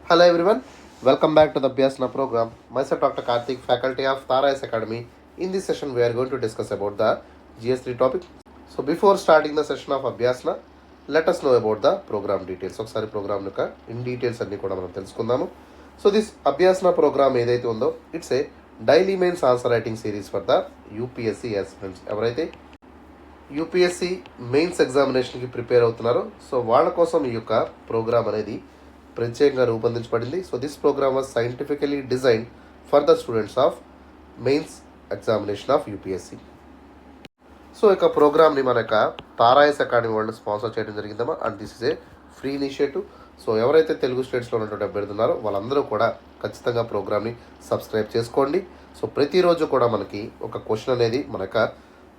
Hello everyone, welcome back to the Abhyasana program. Myself Dr. Karthik, faculty of Tara S Academy. In this session, we are going to discuss about the GS3 topic. So before starting the session of Abhyasana, let us know about the program details. ఒకసారి programme యొక్క in details అన్ని కూడా మనం తెలుసుకుందాము. So this అభ్యాసన program ఏదైతే ఉందో it's a daily mains answer writing series for the UPSC aspirants. ఎవరైతే UPSC mains ఎగ్జామినేషన్కి ప్రిపేర్ అవుతున్నారో సో వాళ్ళ కోసం ఈ యొక్క ప్రోగ్రామ్ అనేది ప్రత్యేకంగా రూపొందించబడింది. So this program was scientifically design for the students of mains examination of UPSC. So ఇక ప్రోగ్రామ్ని మన యొక్క తారాయస్ అకాడమీ వాళ్ళు స్పాన్సర్ చేయడం జరిగిందమ్మా. And this is a free initiative. So ఎవరైతే తెలుగు స్టేట్స్లో ఉన్నటువంటి అభ్యర్థులు ఉన్నారో వాళ్ళందరూ కూడా ఖచ్చితంగా ప్రోగ్రామ్ని సబ్స్క్రైబ్ చేసుకోండి. సో ప్రతిరోజు కూడా మనకి ఒక క్వశ్చన్ అనేది మన యొక్క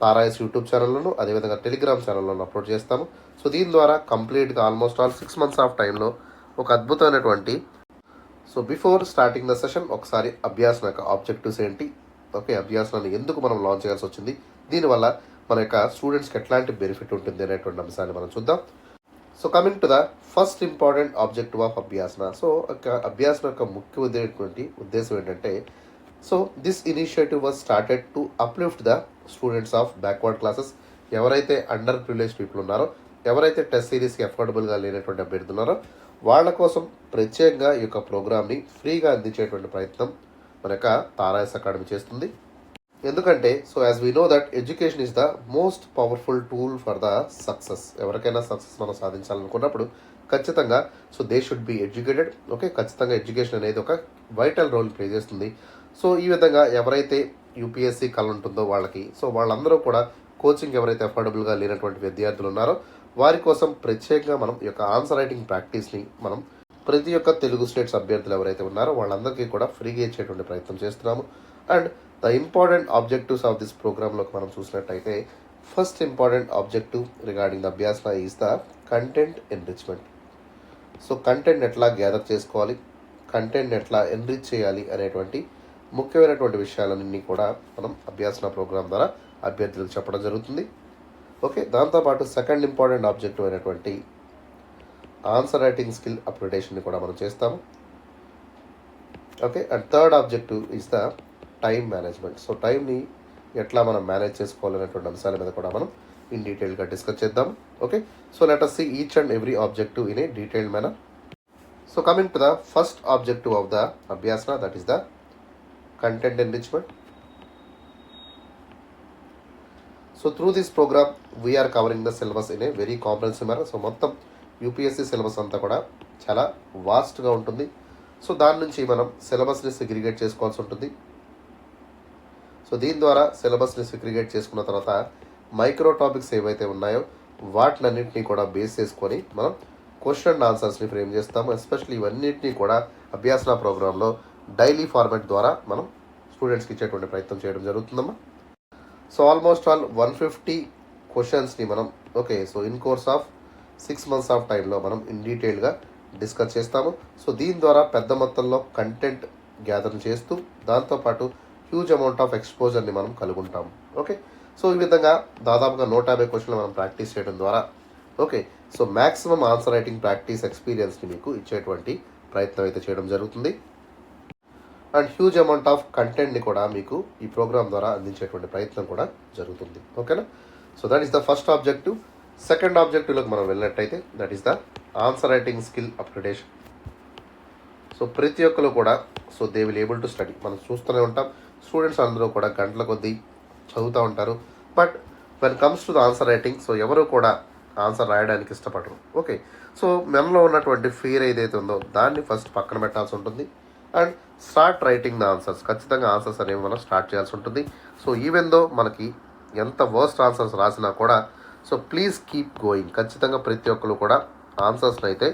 తారాయస్ యూట్యూబ్ ఛానల్లోను అదేవిధంగా టెలిగ్రామ్ ఛానల్లోనూ అప్లోడ్ చేస్తాము. సో దీని ద్వారా కంప్లీట్గా ఆల్మోస్ట్ ఆల్ 6 months ఆఫ్ టైంలో ఒక అద్భుతమైనటువంటి so before starting the session ఒకసారి అభ్యాసన యొక్క ఆబ్జెక్టివ్స్ ఏంటి, ఓకే అభ్యాసనాన్ని ఎందుకు మనం లాంచ్ చేయాల్సి వచ్చింది, దీనివల్ల మన యొక్క స్టూడెంట్స్కి ఎట్లాంటి బెనిఫిట్ ఉంటుంది అనేటువంటి అంశాన్ని మనం చూద్దాం. So coming to the first important objective of Abhyasana. So Abhyasana యొక్క ముఖ్య ఉద్దేశం ఏంటంటే so this initiative was started to uplift the students of backward classes. ఎవరైతే అండర్ ప్రివిలేజ్ పీపుల్ ఉన్నారో, ఎవరైతే టెస్ట్ సిరీస్కి అఫోర్డబుల్గా లేనటువంటి అభ్యర్థులు ఉన్నారో వాళ్ళ కోసం ప్రత్యేకంగా ఈ యొక్క ప్రోగ్రామ్ని ఫ్రీగా అందించేటువంటి ప్రయత్నం మన యొక్క తారాయస్ అకాడమీ చేస్తుంది. ఎందుకంటే so as we know that education is the most powerful tool for the success. ఎవరికైనా సక్సెస్ మనం సాధించాలనుకున్నప్పుడు ఖచ్చితంగా so they should be educated. Okay, ఖచ్చితంగా ఎడ్యుకేషన్ అనేది ఒక వైటల్ రోల్ ప్లే చేస్తుంది. సో ఈ విధంగా ఎవరైతే యూపీఎస్సీ కళ ఉంటుందో వాళ్ళకి సో వాళ్ళందరూ కూడా కోచింగ్ ఎవరైతే అఫోర్డబుల్గా లేనటువంటి విద్యార్థులు ఉన్నారో వారి కోసం ప్రత్యేకంగా మనం ఈ యొక్క ఆన్సర్ రైటింగ్ ప్రాక్టీస్ని మనం ప్రతి ఒక్క తెలుగు స్టేట్స్ అభ్యర్థులు ఎవరైతే ఉన్నారో వాళ్ళందరికీ కూడా ఫ్రీగా ఇచ్చేటువంటి ప్రయత్నం చేస్తున్నాము. And the important objectives of this ప్రోగ్రామ్లోకి మనం చూసినట్టయితే first important objective regarding the Abhyasana is the content enrichment. So content ఎట్లా గ్యాదర్ చేసుకోవాలి, కంటెంట్ ఎట్లా ఎన్రిచ్ చేయాలి అనేటువంటి ముఖ్యమైనటువంటి విషయాలన్నీ కూడా మనం అభ్యాసన ప్రోగ్రామ్ ద్వారా అభ్యర్థులకు చెప్పడం జరుగుతుంది. ఓకే, దాంతోపాటు సెకండ్ ఇంపార్టెంట్ ఆబ్జెక్టివ్ అయినటువంటి ఆన్సర్ రైటింగ్ స్కిల్ అప్గ్రేడేషన్ని కూడా మనం చేస్తాము. Okay, and third objective is the time management. So టైంని ఎట్లా మనం మేనేజ్ చేసుకోవాలనేటువంటి అంశాల మీద కూడా మనం ఇన్ డీటెయిల్గా డిస్కస్ చేద్దాం. Okay, so let us see each and every objective in a detailed manner. So coming to the first objective of the Abhyasana, that is the content enrichment. So through this program we are covering the syllabus in a very comprehensive manner. So మొత్తం UPSC syllabus అంతా కూడా చాలా వాస్ట్గా ఉంటుంది. So దాని నుంచి మనం సిలబస్ని segregate చేసుకోవాల్సి ఉంటుంది. సో దీని ద్వారా సిలబస్ని సెగ్రిగేట్ చేసుకున్న తర్వాత మైక్రో టాపిక్స్ ఏవైతే ఉన్నాయో వాటినన్నింటినీ కూడా బేస్ చేసుకొని మనం క్వశ్చన్ అండ్ ఆన్సర్స్ని ఫ్రేమ్ చేస్తాము. ఎస్పెషల్లీ ఇవన్నింటినీ కూడా అభ్యాసన ప్రోగ్రాంలో డైలీ ఫార్మాట్ ద్వారా మనం స్టూడెంట్స్కి ఇచ్చేటువంటి ప్రయత్నం చేయడం జరుగుతుందమ్మా. సో ఆల్మోస్ట్ ఆల్ 150 క్వశ్చన్స్ని మనం okay so in course of 6 months of టైంలో మనం ఇన్ డీటెయిల్గా డిస్కస్ చేస్తాము. సో దీని ద్వారా పెద్ద మొత్తంలో కంటెంట్ గ్యాదర్ చేస్తూ దాంతోపాటు హ్యూజ్ అమౌంట్ ఆఫ్ ఎక్స్పోజర్ని మనం కలుగుంటాము. ఓకే, సో ఈ విధంగా దాదాపుగా 150 క్వశ్చన్లు మనం ప్రాక్టీస్ చేయడం ద్వారా okay so maximum answer writing practice ఎక్స్పీరియన్స్ని మీకు ఇచ్చేటువంటి ప్రయత్నం అయితే చేయడం జరుగుతుంది. అండ్ హ్యూజ్ అమౌంట్ ఆఫ్ కంటెంట్ని కూడా మీకు ఈ ప్రోగ్రామ్ ద్వారా అందించేటువంటి ప్రయత్నం కూడా జరుగుతుంది. ఓకేనా, so that is the first objective. Second ఆబ్జెక్టివ్లోకి మనం వెళ్ళినట్టయితే that is the answer writing skill upgradation. So ప్రతి ఒక్కరు కూడా so they will able to study. మనం చూస్తూనే ఉంటాం స్టూడెంట్స్ అందరూ కూడా గంటల కొద్దీ చదువుతూ ఉంటారు. But when comes to the answer writing so ఎవరు కూడా ఆన్సర్ రాయడానికి ఇష్టపడరు. ఓకే, సో మనలో ఉన్నటువంటి ఫియర్ ఏదైతే ఉందో దాన్ని ఫస్ట్ పక్కన పెట్టాల్సి ఉంటుంది and start writing the answers. ఖచ్చితంగా ఆన్సర్స్ అనేవి మనం స్టార్ట్ చేయాల్సి ఉంటుంది. సో ఈవెన్ దో మనకి ఎంత వర్స్ట్ ఆన్సర్స్ రాసినా కూడా సో ప్లీజ్ కీప్ గోయింగ్. ఖచ్చితంగా ప్రతి ఒక్కరు కూడా ఆన్సర్స్ని అయితే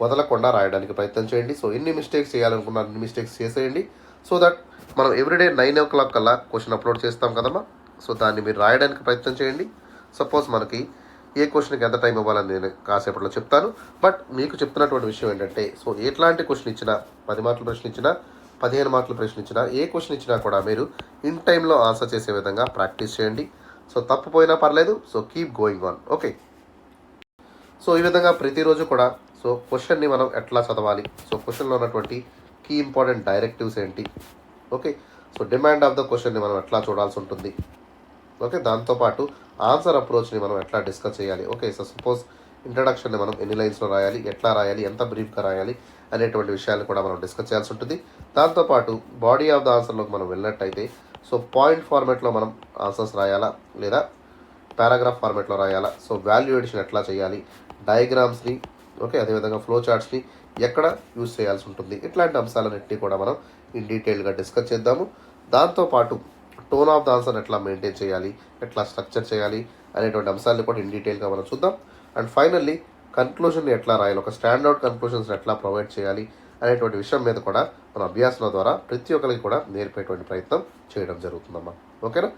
వదలకుండా రాయడానికి ప్రయత్నం చేయండి. సో ఎన్ని మిస్టేక్స్ చేయాలనుకున్నా అన్ని మిస్టేక్స్ చేసేయండి. సో దట్ మనం ఎవ్రీడే 9 o'clock కల్లా క్వశ్చన్ అప్లోడ్ చేస్తాం కదమ్మా. సో దాన్ని మీరు రాయడానికి ప్రయత్నం చేయండి. సపోజ్ మనకి ఏ క్వశ్చన్కి ఎంత టైం ఇవ్వాలని నేను కాసేపట్లో చెప్తాను. బట్ మీకు చెప్తున్నటువంటి విషయం ఏంటంటే సో ఎట్లాంటి క్వశ్చన్ ఇచ్చినా 10 మార్కుల ప్రశ్న ఇచ్చినా 15 మార్కుల ప్రశ్న ఇచ్చినా ఏ క్వశ్చన్ ఇచ్చినా కూడా మీరు ఇన్ టైంలో ఆన్సర్ చేసే విధంగా ప్రాక్టీస్ చేయండి. సో తప్పిపోయినా పర్లేదు, so keep going on. Okay, so ఈ విధంగా ప్రతిరోజు కూడా సో క్వశ్చన్ని మనం ఎట్లా చదవాలి, సో క్వశ్చన్లో ఉన్నటువంటి కీ ఇంపార్టెంట్ డైరెక్టివ్స్ ఏంటి, okay. So demand of the క్వశ్చన్ని మనం ఎట్లా చూడాల్సి ఉంటుంది, ఓకే. దాంతోపాటు ఆన్సర్ అప్రోచ్ని మనం ఎట్లా డిస్కస్ చేయాలి, ఓకే. సో సపోజ్ ఇంట్రడక్షన్ని మనం ఎన్ని లైన్స్లో రాయాలి, ఎట్లా రాయాలి, ఎంత బ్రీఫ్గా రాయాలి అనేటువంటి విషయాలు కూడా మనం డిస్కస్ చేయాల్సి ఉంటుంది. దాంతోపాటు బాడీ ఆఫ్ ద ఆన్సర్లోకి మనం వెళ్ళినట్టయితే సో పాయింట్ ఫార్మేట్లో మనం ఆన్సర్స్ రాయాలా లేదా పారాగ్రాఫ్ ఫార్మేట్లో రాయాలా, సో వాల్యూ ఎడిషన్ ఎట్లా చేయాలి, డయాగ్రామ్స్ని, ఓకే, అదేవిధంగా ఫ్లో చార్ట్స్ని ఎక్కడ యూజ్ చేయాల్సి ఉంటుంది, ఇట్లాంటి అంశాలన్నింటినీ కూడా మనం ఇన్ డీటెయిల్గా డిస్కస్ చేద్దాము. దాంతోపాటు టోన్ ఆఫ్ ద ఆన్సర్ ఎట్లా మెయింటైన్ చేయాలి, ఎట్లా స్ట్రక్చర్ చేయాలి అనేటువంటి అంశాలను కూడా ఇన్ డీటెయిల్గా మనం చూద్దాం. అండ్ ఫైనల్లీ కన్క్లూజన్ని ఎట్లా రాయాలి, ఒక స్టాండర్డ్ కన్క్లూజన్స్ని ఎట్లా ప్రొవైడ్ చేయాలి అనేటువంటి విషయం మీద కూడా మన అభ్యాసం ద్వారా ప్రతి ఒక్కరికి కూడా నేర్పేటువంటి ప్రయత్నం చేయడం జరుగుతుందమ్మా, ఓకేనా.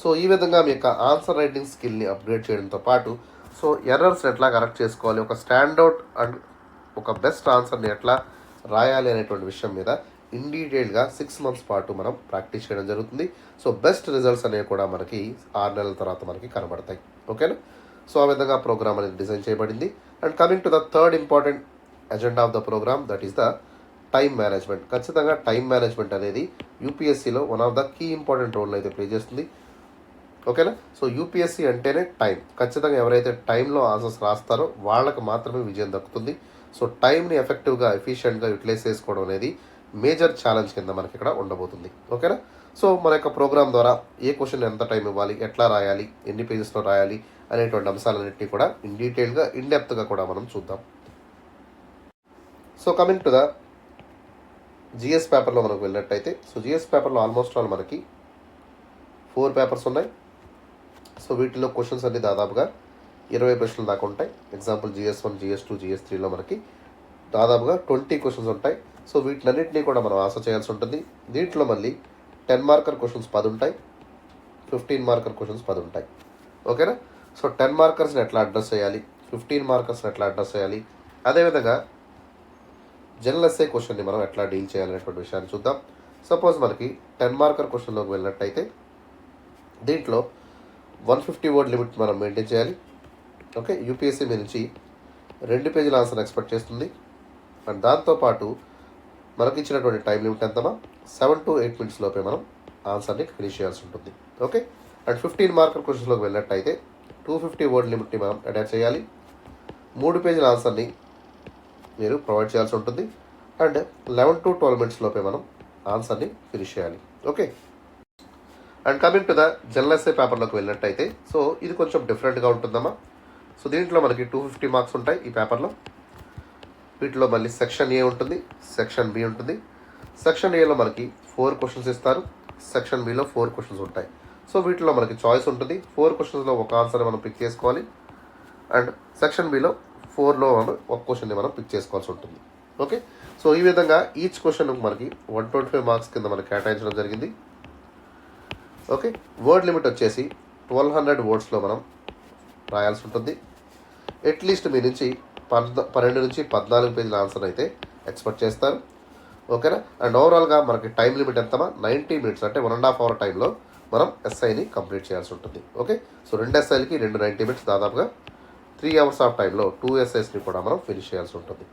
సో ఈ విధంగా మీ యొక్క ఆన్సర్ రైటింగ్ స్కిల్ని అప్గ్రేడ్ చేయడంతో పాటు సో ఎర్రర్స్ని ఎట్లా కరెక్ట్ చేసుకోవాలి, ఒక స్టాండర్డ్ అండ్ ఒక బెస్ట్ ఆన్సర్ని ఎట్లా రాయాలి అనేటువంటి విషయం మీద ఇన్ డీటెయిల్గా 6 months పాటు మనం ప్రాక్టీస్ చేయడం జరుగుతుంది. సో బెస్ట్ రిజల్ట్స్ అనేవి కూడా మనకి 6 నెలల తర్వాత మనకి కనబడతాయి, ఓకేనా. సో ఆ విధంగా ప్రోగ్రామ్ అనేది డిజైన్ చేయబడింది. And coming to the third important agenda of the program, that is the time management. ఖచ్చితంగా టైం మేనేజ్మెంట్ అనేది యూపీఎస్సీలో one of the key important role అయితే ప్లే చేస్తుంది, ఓకేనా. సో యూపీఎస్సీ అంటేనే టైం. ఖచ్చితంగా ఎవరైతే టైంలో ఆన్సర్స్ రాస్తారో వాళ్ళకి మాత్రమే విజయం దక్కుతుంది. సో టైంని ఎఫెక్టివ్గా ఎఫిషియెంట్గా యూటిలైజ్ చేసుకోవడం అనేది మేజర్ ఛాలెంజ్ కింద మనకి ఇక్కడ ఉండబోతుంది, ఓకేనా. సో మన యొక్క ప్రోగ్రామ్ ద్వారా ఏ క్వశ్చన్ ఎంత టైం ఇవ్వాలి, ఎట్లా రాయాలి, ఎన్ని పేజెస్లో రాయాలి అనేటువంటి అంశాలన్నింటినీ కూడా ఇన్ డీటెయిల్గా ఇన్డెప్త్గా కూడా మనం చూద్దాం. So coming to the GS పేపర్లో మనకు వెళ్ళినట్టయితే సో జిఎస్ పేపర్లో ఆల్మోస్ట్ ఆల్ మనకి 4 పేపర్స్ ఉన్నాయి. సో వీటిలో క్వశ్చన్స్ అన్ని దాదాపుగా 20 ప్రశ్నలు దాకా ఉంటాయి. ఎగ్జాంపుల్ GS1, GS2, GS3లో మనకి దాదాపుగా 20 క్వశ్చన్స్ ఉంటాయి. సో వీటినన్నింటినీ కూడా మనం ఆన్సర్ చేయాల్సి ఉంటుంది. దీంట్లో మళ్ళీ 10 మార్కర్ క్వశ్చన్స్ 10 ఉంటాయి, 15 మార్కర్ క్వశ్చన్స్ 10 ఉంటాయి, ఓకేనా. సో 10 మార్కర్స్ని ఎట్లా అడ్రస్ చేయాలి, 15 మార్కర్స్ని ఎట్లా అడ్రస్ చేయాలి, అదేవిధంగా జనరల్ ఎస్ఏ క్వశ్చన్ని మనం ఎట్లా డీల్ చేయాలనేటువంటి విషయాన్ని చూద్దాం. సపోజ్ మనకి 10 మార్కర్ క్వశ్చన్లోకి వెళ్ళినట్టయితే దీంట్లో 150 వర్డ్ లిమిట్ మనం మెయింటైన్ చేయాలి, ఓకే. యూపీఎస్సీ మీ నుంచి 2 పేజీల ఆన్సర్ ఎక్స్పెక్ట్ చేస్తుంది. అండ్ దాంతోపాటు మనకి ఇచ్చినటువంటి టైం లిమిట్ ఎంతమా 7 to 8 minutes లోపే మనం ఆన్సర్ని ఫినిష్ చేయాల్సి ఉంటుంది, ఓకే. అండ్ 15 మార్కర్ క్వశ్చన్స్లోకి వెళ్ళినట్టయితే 250 వర్డ్ లిమిట్ని మనం అటాచ్ చేయాలి. 3 పేజీల ఆన్సర్ని మీరు ప్రొవైడ్ చేయాల్సి ఉంటుంది. అండ్ 11 to 12 minutes లోపే మనం ఆన్సర్ని ఫినిష్ చేయాలి, okay. And coming to the general essay పేపర్లోకి వెళ్ళినట్టయితే సో ఇది కొంచెం డిఫరెంట్గా ఉంటుందమ్మా. సో దీంట్లో మనకి 250 మార్క్స్ ఉంటాయి ఈ పేపర్లో. వీటిలో మళ్ళీ సెక్షన్ ఏ ఉంటుంది, సెక్షన్ బి ఉంటుంది. సెక్షన్ ఏలో మనకి 4 క్వశ్చన్స్ ఇస్తారు, సెక్షన్ బిలో 4 క్వశ్చన్స్ ఉంటాయి. సో వీటిలో మనకి చాయిస్ ఉంటుంది. 4 క్వశ్చన్స్లో ఒక ఆన్సర్ మనం పిక్ చేసుకోవాలి. అండ్ సెక్షన్ బిలో 4లో మనం ఒక క్వశ్చన్ని మనం పిక్ చేసుకోవాల్సి ఉంటుంది, ఓకే. సో ఈ విధంగా ఈచ్ క్వశ్చన్ మనకి 125 మార్క్స్ కింద మనకి కేటాయించడం జరిగింది, ఓకే. వర్డ్ లిమిట్ వచ్చేసి 1200 వర్డ్స్లో మనం రాయాల్సి ఉంటుంది. అట్లీస్ట్ మీ నుంచి 12 నుంచి 14 పేజీల ఆన్సర్ అయితే ఎక్స్పెక్ట్ చేస్తారు, ఓకేనా. అండ్ ఓవరాల్గా మనకి టైం లిమిట్ ఎంతమా 90 minutes, అంటే 1.5 hour టైంలో మనం ఎస్ఐని కంప్లీట్ చేయాల్సి ఉంటుంది, ఓకే. సో 2 ఎస్ఐలకి 2 90 minutes, దాదాపుగా 3 hours ఆఫ్ టైంలో 2 ఎస్ఐస్ని కూడా మనం ఫినిష్ చేయాల్సి ఉంటుంది.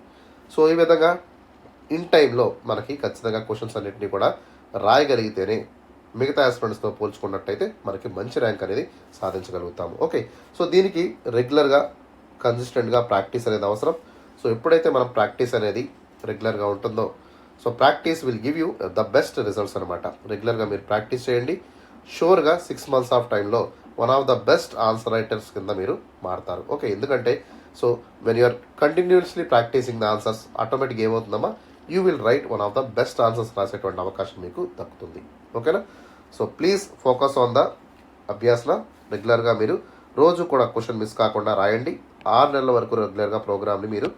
సో ఈ విధంగా ఇన్ టైంలో మనకి ఖచ్చితంగా క్వశ్చన్స్ అన్నింటినీ కూడా రాయగలిగితేనే మిగతా ఆస్పిరెంట్స్తో పోల్చుకున్నట్టయితే మనకి మంచి ర్యాంక్ అనేది సాధించగలుగుతాము, ఓకే. సో దీనికి రెగ్యులర్గా కన్సిస్టెంట్గా ప్రాక్టీస్ అనేది అవసరం. సో ఎప్పుడైతే మనం ప్రాక్టీస్ అనేది రెగ్యులర్గా ఉంటుందో so practice will give you the best results అనమాట. రెగ్యులర్గా మీరు ప్రాక్టీస్ చేయండి, షూర్గా 6 months ఆఫ్ టైంలో one of the best answer writers కింద మీరు మారుతారు, ఓకే. ఎందుకంటే so when you're continuously practicing the answers ఆటోమేటిక్గా ఏమవుతుందమ్మా you will write one of the best answers రాసేటువంటి అవకాశం మీకు దక్కుతుంది, ఓకేనా. So please focus on the Abhyasana. రెగ్యులర్గా మీరు రోజు కూడా క్వశ్చన్ మిస్ కాకుండా రాయండి. 6 నెలల వరకు రెగ్యులర్గా ప్రోగ్రామ్ని మీరు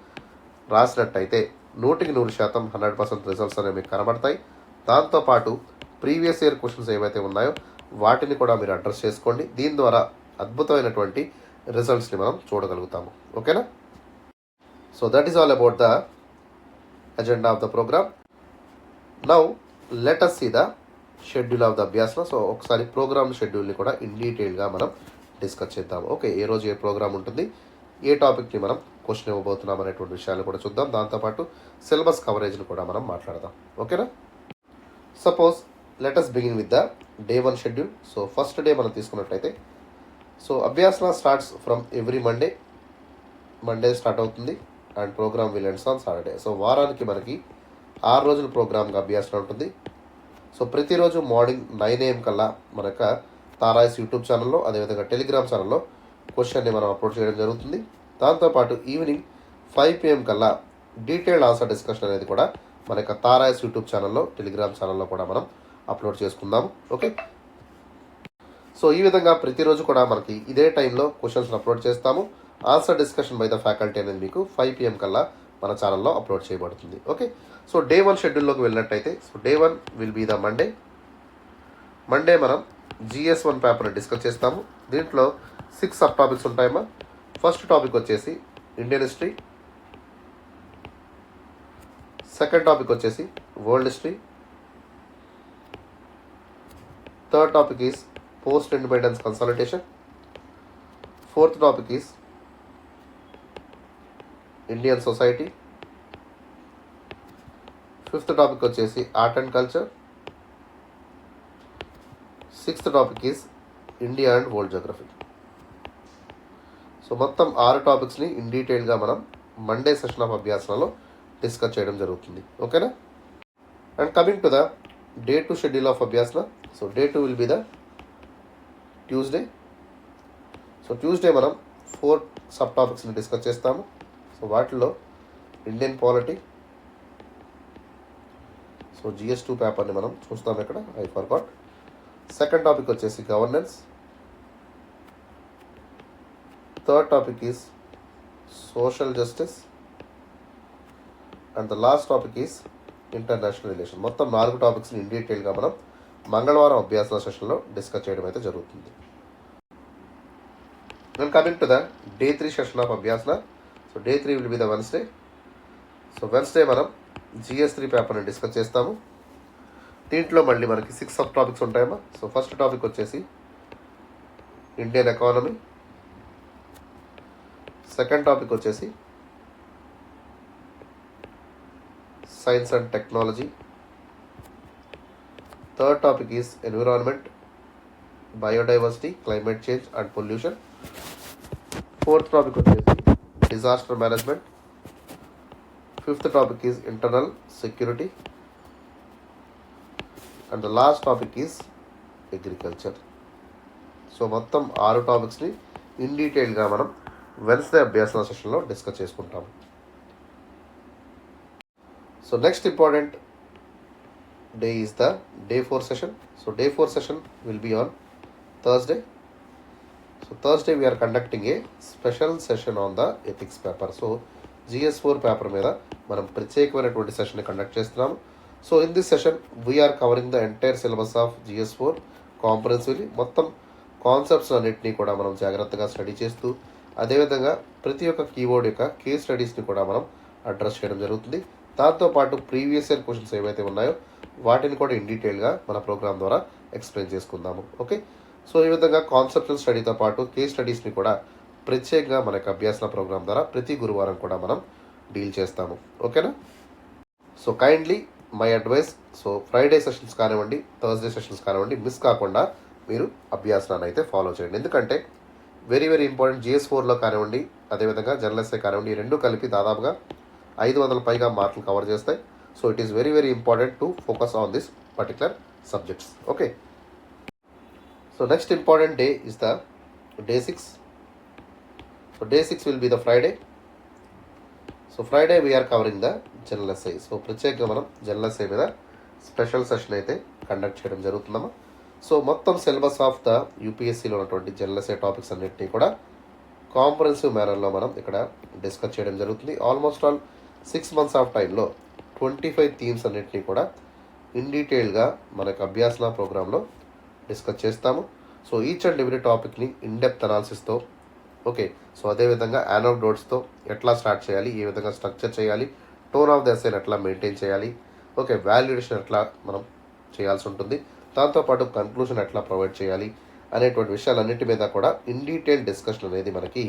రాసినట్టయితే 100% 100% రిజల్ట్స్ అనేవి మీకు కనబడతాయి. దాంతోపాటు ప్రీవియస్ ఇయర్ క్వశ్చన్స్ ఏవైతే ఉన్నాయో వాటిని కూడా మీరు అడ్రస్ చేసుకోండి. దీని ద్వారా అద్భుతమైనటువంటి రిజల్ట్స్ని మనం చూడగలుగుతాము, ఓకేనా. So that is all about the agenda of the program. Now let us see the schedule of the Abhyasana. So ఒకసారి ప్రోగ్రామ్ షెడ్యూల్ని కూడా ఇన్ డీటెయిల్గా మనం డిస్కస్ చేద్దాం, ఓకే. ఏ రోజు ఏ ప్రోగ్రామ్ ఉంటుంది, ఏ టాపిక్ని మనం క్వశ్చన్ ఇవ్వబోతున్నాం అనేటువంటి విషయాలు కూడా చూద్దాం. దాంతోపాటు సిలబస్ కవరేజ్ని కూడా మనం మాట్లాడదాం. ఓకేనా? Suppose let us begin with the day 1 schedule. So first day మనం తీసుకున్నట్లయితే so Abhyasana starts from every Monday start అవుతుంది and program will ends on Saturday. So వారానికి మనకి 6 రోజుల ప్రోగ్రామ్గా అభ్యాసన ఉంటుంది. సో ప్రతిరోజు మార్నింగ్ 9 AM కల్లా మన యొక్క తారాయిస్ యూట్యూబ్ ఛానల్లో, అదేవిధంగా టెలిగ్రామ్ ఛానల్లో క్వశ్చన్ని మనం అప్లోడ్ చేయడం జరుగుతుంది. దాంతోపాటు ఈవినింగ్ 5 PM కల్లా డీటెయిల్డ్ ఆన్సర్ డిస్కషన్ అనేది కూడా మన యొక్క తారాయిస్ యూట్యూబ్ ఛానల్లో, టెలిగ్రామ్ ఛానల్లో కూడా మనం అప్లోడ్ చేసుకుందాము. ఓకే, సో ఈ విధంగా ప్రతిరోజు కూడా మనకి ఇదే టైంలో క్వశ్చన్స్ని అప్లోడ్ చేస్తాము. Answer discussion by the faculty అనేది మీకు 5 PM కల్లా మన ఛానల్లో అప్లోడ్ చేయబడుతుంది. ఓకే, సో డే 1 షెడ్యూల్లోకి వెళ్ళినట్టయితే so day 1 will be the Monday మనం GS1 పేపర్ని డిస్కస్ చేస్తాము. దీంట్లో 6 సబ్ టాపిక్స్ ఉంటాయమ్మా. ఫస్ట్ టాపిక్ వచ్చేసి ఇండియన్ హిస్టరీ, సెకండ్ టాపిక్ వచ్చేసి world history, third topic is post independence consolidation, fourth topic is Indian society, fifth topic వచ్చేసి art and culture, sixth topic is India and world geography. So మొత్తం 6 టాపిక్స్ని in డీటెయిల్గా మనం Monday session of అభ్యాసనలో discuss చేయడం జరుగుతుంది. ఓకేనా? And coming to the day 2 schedule of Abhyasana. So day 2 will be the Tuesday. So Tuesday మనం 4 sub టాపిక్స్ని డిస్కస్ చేస్తాము. సో వాటిలో ఇండియన్ పాలిటీ, సో GS2 పేపర్ని మనం చూస్తాం ఇక్కడ, ఐ ఫర్గాట్. సెకండ్ టాపిక్ వచ్చేసి governance, third topic is social justice and the last topic is international relation. మొత్తం 4 టాపిక్స్ని ఇన్ డీటెయిల్గా మనం మంగళవారం అభ్యాసన సెషన్లో డిస్కస్ చేయడం అయితే జరుగుతుంది. Then coming to the day 3 session of Abhyasana. So day 3 will be the Wednesday. So Wednesday మనం GS3 పేపర్ని డిస్కస్ చేస్తాము. దీంట్లో మళ్ళీ మనకి 6 సబ్ టాపిక్స్ ఉంటాయమ్మా. సో ఫస్ట్ టాపిక్ వచ్చేసి ఇండియన్ ఎకానమీ, సెకండ్ టాపిక్ వచ్చేసి science and technology, third topic is environment, biodiversity, climate change and pollution, fourth topic వచ్చేసి disaster management, fifth topic is internal security and the last topic is agriculture. So మొత్తం 6 టాపిక్స్ని in డీటెయిల్గా మనం Wednesday అభ్యాసన సెషన్లో discuss చేసుకుంటాము. So next important day is the day 4 session. So day 4 session will be on Thursday. So Thursday we're conducting a special session on the ethics paper. So GS4 paper మీద మనం ప్రత్యేకమైనటువంటి సెషన్ని conduct చేస్తున్నాము. So in this session we're covering the entire syllabus of GS4 comprehensively. మొత్తం concepts అన్నింటినీ కూడా మనం జాగ్రత్తగా స్టడీ చేస్తూ, అదేవిధంగా ప్రతి ఒక్క కీవర్డ్ యొక్క కేస్ స్టడీస్ని కూడా మనం అడ్రస్ చేయడం జరుగుతుంది. దాంతోపాటు ప్రీవియస్ ఇయర్ క్వశ్చన్స్ ఏవైతే ఉన్నాయో వాటిని కూడా ఇన్ డీటెయిల్గా మన ప్రోగ్రామ్ ద్వారా ఎక్స్ప్లెయిన్ చేసుకుందాము. ఓకే, సో ఈ విధంగా కాన్సెప్చువల్ స్టడీతో పాటు కేస్ స్టడీస్ని కూడా ప్రత్యేకంగా మన యొక్క అభ్యాసన ప్రోగ్రామ్ ద్వారా ప్రతి గురువారం కూడా మనం డీల్ చేస్తాము. ఓకేనా? So kindly my advice, so Friday sessions కానివ్వండి, థర్స్డే సెషన్స్ కానివ్వండి, మిస్ కాకుండా మీరు అభ్యాసనాన్ని అయితే ఫాలో చేయండి. ఎందుకంటే వెరీ వెరీ ఇంపార్టెంట్. GS4లో కానివ్వండి, అదేవిధంగా జనరల్ ఎస్ఏ కానివ్వండి, ఈ రెండు కలిపి దాదాపుగా 500 పైగా మార్కులు కవర్ చేస్తాయి. So it is very very important to focus on this particular subjects. Okay, so next important day is the day 6. So day 6 will be the Friday. So Friday we're covering the general essay. So ప్రత్యేకంగా మనం general essay మీద special session అయితే conduct చేయడం జరుగుతుందమ్మా. So మొత్తం syllabus of the UPSCలో ఉన్నటువంటి general SI topics అన్నింటినీ కూడా కాంప్రహెన్సివ్ మేనర్లో మనం ఇక్కడ డిస్కస్ చేయడం జరుగుతుంది. ఆల్మోస్ట్ ఆల్ 6 months ఆఫ్ టైంలో 25 థీమ్స్ అన్నింటినీ కూడా ఇన్ డీటెయిల్గా మనకు అభ్యాసన ప్రోగ్రాంలో డిస్కస్ చేస్తాము. సో ఈచ్ అండ్ ఎవ్రీ టాపిక్ని ఇన్ డెప్త్ అనాలిసిస్తో, ఓకే, సో అదేవిధంగా యానోడోట్స్తో ఎట్లా స్టార్ట్ చేయాలి, ఏ విధంగా స్ట్రక్చర్ చేయాలి, టోన్ ఆఫ్ ద ఎస్సేని ఎట్లా మెయింటైన్ చేయాలి, ఓకే, వాల్యుయేషన్ ఎట్లా మనం చేయాల్సి ఉంటుంది, దాంతోపాటు కన్క్లూషన్ ఎట్లా ప్రొవైడ్ చేయాలి అనేటువంటి విషయాలన్నింటి మీద కూడా ఇన్ డీటెయిల్ డిస్కషన్ అనేది మనకి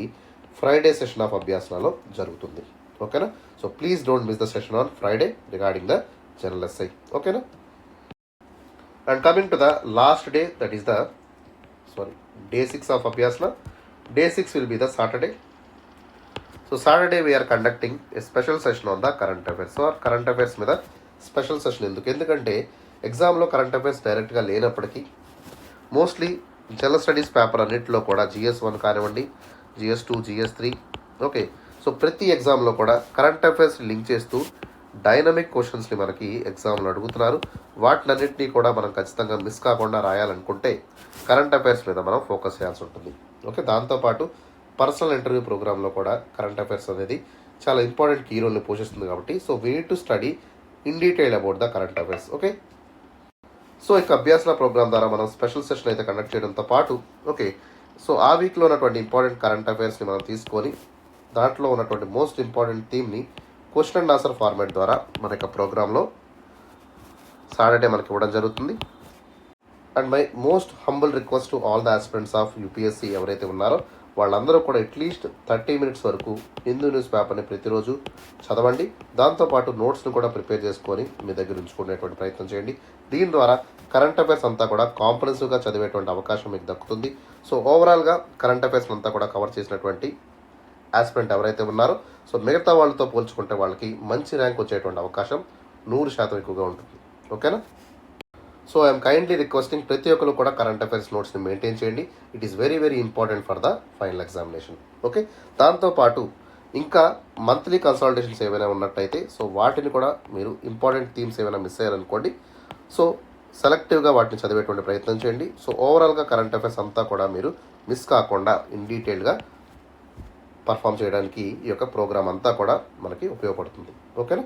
ఫ్రైడే సెషన్ ఆఫ్ అభ్యాసనలో జరుగుతుంది. ఓకేనా? So please don't miss the session on Friday regarding the general essay. ఓకేనా? And coming to the last day, that is the day 6 of Abhyasana. Day 6 will be the Saturday. So Saturday we are conducting a special session on the current affairs. So current affairs మీద special session ఎందుకంటే ఎగ్జామ్లో current affairs డైరెక్ట్గా లేనప్పటికీ mostly general studies paper అన్నింటిలో కూడా GS1 కానివ్వండి, GS2, GS3, okay. So ప్రతి ఎగ్జామ్లో కూడా కరెంట్ అఫైర్స్ లింక్ చేస్తూ డైనమిక్ క్వశ్చన్స్ని మనకి ఎగ్జామ్లో అడుగుతున్నారు. వాటినన్నింటినీ కూడా మనం ఖచ్చితంగా మిస్ కాకుండా రాయాలనుకుంటే కరెంట్ అఫైర్స్ మీద మనం ఫోకస్ చేయాల్సి ఉంటుంది. ఓకే. దాంతోపాటు పర్సనల్ ఇంటర్వ్యూ ప్రోగ్రాంలో కూడా కరెంట్ అఫైర్స్ అనేది చాలా ఇంపార్టెంట్ కీ రోల్ని పోషిస్తుంది కాబట్టి so we need to study in detail about the current affairs. Okay. So ఇక అభ్యాసన ప్రోగ్రామ్ ద్వారా మనం స్పెషల్ సెషన్ అయితే కండక్ట్ చేయడంతో పాటు ఓకే, సో ఆ వీక్లో ఉన్నటువంటి ఇంపార్టెంట్ కరెంట్ అఫైర్స్ని మనం తీసుకొని దాంట్లో ఉన్నటువంటి మోస్ట్ ఇంపార్టెంట్ థీమ్ని క్వశ్చన్ అండ్ ఆన్సర్ ఫార్మాట్ ద్వారా మన యొక్క ప్రోగ్రాంలో సాటర్డే మనకి ఇవ్వడం జరుగుతుంది. And my most humble request to all the aspirants of UPSC ఎవరైతే ఉన్నారో వాళ్ళందరూ కూడా అట్లీస్ట్ 30 మినిట్స్ వరకు హిందూ న్యూస్ పేపర్ని ప్రతిరోజు చదవండి. దాంతోపాటు నోట్స్ని కూడా ప్రిపేర్ చేసుకొని మీ దగ్గర ఉంచుకునేటువంటి ప్రయత్నం చేయండి. దీని ద్వారా కరెంట్ అఫైర్స్ అంతా కూడా కాంప్రహెన్సివ్గా చదివేటువంటి అవకాశం మీకు దక్కుతుంది. సో ఓవరాల్గా కరెంట్ అఫైర్స్ అంతా కూడా కవర్ చేసినటువంటి ఆస్పిరెంట్ ఎవరైతే ఉన్నారో సో మిగతా వాళ్ళతో పోల్చుకుంటే వాళ్ళకి మంచి ర్యాంక్ వచ్చేటువంటి అవకాశం 100% ఎక్కువగా ఉంటుంది. ఓకేనా? సో ఐఎమ్ కైండ్లీ రిక్వెస్టింగ్ ప్రతి ఒక్కరు కూడా కరెంట్ అఫైర్స్ నోట్స్ని మెయింటైన్ చేయండి. It is very very important for the final examination. Okay. దాంతోపాటు ఇంకా మంత్లీ కన్సల్టేషన్స్ ఏమైనా ఉన్నట్టయితే సో వాటిని కూడా మీరు ఇంపార్టెంట్ థీమ్స్ ఏమైనా మిస్ అయ్యారనుకోండి సో సెలెక్టివ్గా వాటిని చదివేటువంటి ప్రయత్నం చేయండి. సో ఓవరాల్గా కరెంట్ అఫైర్స్ అంతా కూడా మీరు మిస్ కాకుండా ఇన్ డీటెయిల్గా పర్ఫామ్ చేయడానికి ఈ యొక్క ప్రోగ్రామ్ అంతా కూడా మనకి ఉపయోగపడుతుంది. ఓకేనా?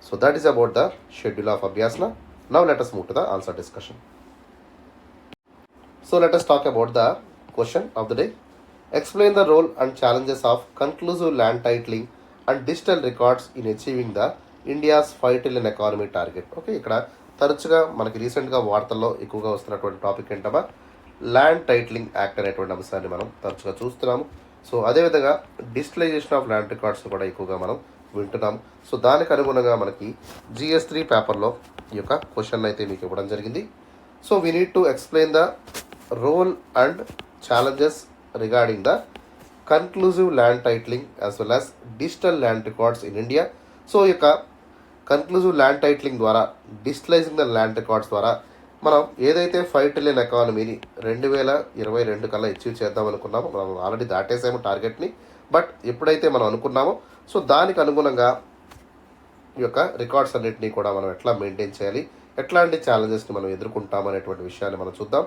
So that is about the schedule of Abhyasana. Now let us move to the answer discussion. So let us talk about the question of the day. Explain the role and challenges of conclusive land titling and digital records in achieving the India's 5 trillion economy target. Okay, ఇక్కడ తరచుగా మనకి రీసెంట్గా వార్తల్లో ఎక్కువగా వస్తున్నటువంటి topic ఏంటమ్మా, land titling act అనేటువంటి అంశాన్ని మనం తరచుగా చూస్తున్నాము. సో అదేవిధంగా డిజిటలైజేషన్ ఆఫ్ ల్యాండ్ రికార్డ్స్ కూడా ఎక్కువగా మనం వింటున్నాము. సో దానికి అనుగుణంగా మనకి GS3 పేపర్లో ఈ యొక్క క్వశ్చన్ అయితే మీకు ఇవ్వడం జరిగింది. So we need to explain the role and challenges regarding the conclusive land titling as well as digital land records in India. So ఈ యొక్క కన్క్లూజివ్ ల్యాండ్ టైటిలింగ్ ద్వారా డిజిటలైజింగ్ ద ల్యాండ్ రికార్డ్స్ ద్వారా మనం ఏదైతే 5 ట్రిలియన్ ఎకానమీని 2022 కల్లా achieve చేద్దాం అనుకున్నామో మనం ఆల్రెడీ దాటేసాము టార్గెట్ని. బట్ ఎప్పుడైతే మనం అనుకున్నామో సో దానికి అనుగుణంగా ఈ యొక్క రికార్డ్స్ అన్నింటినీ కూడా మనం ఎట్లా మెయింటైన్ చేయాలి, ఎట్లాంటి ఛాలెంజెస్ని మనం ఎదుర్కొంటాం అనేటువంటి విషయాన్ని మనం చూద్దాం.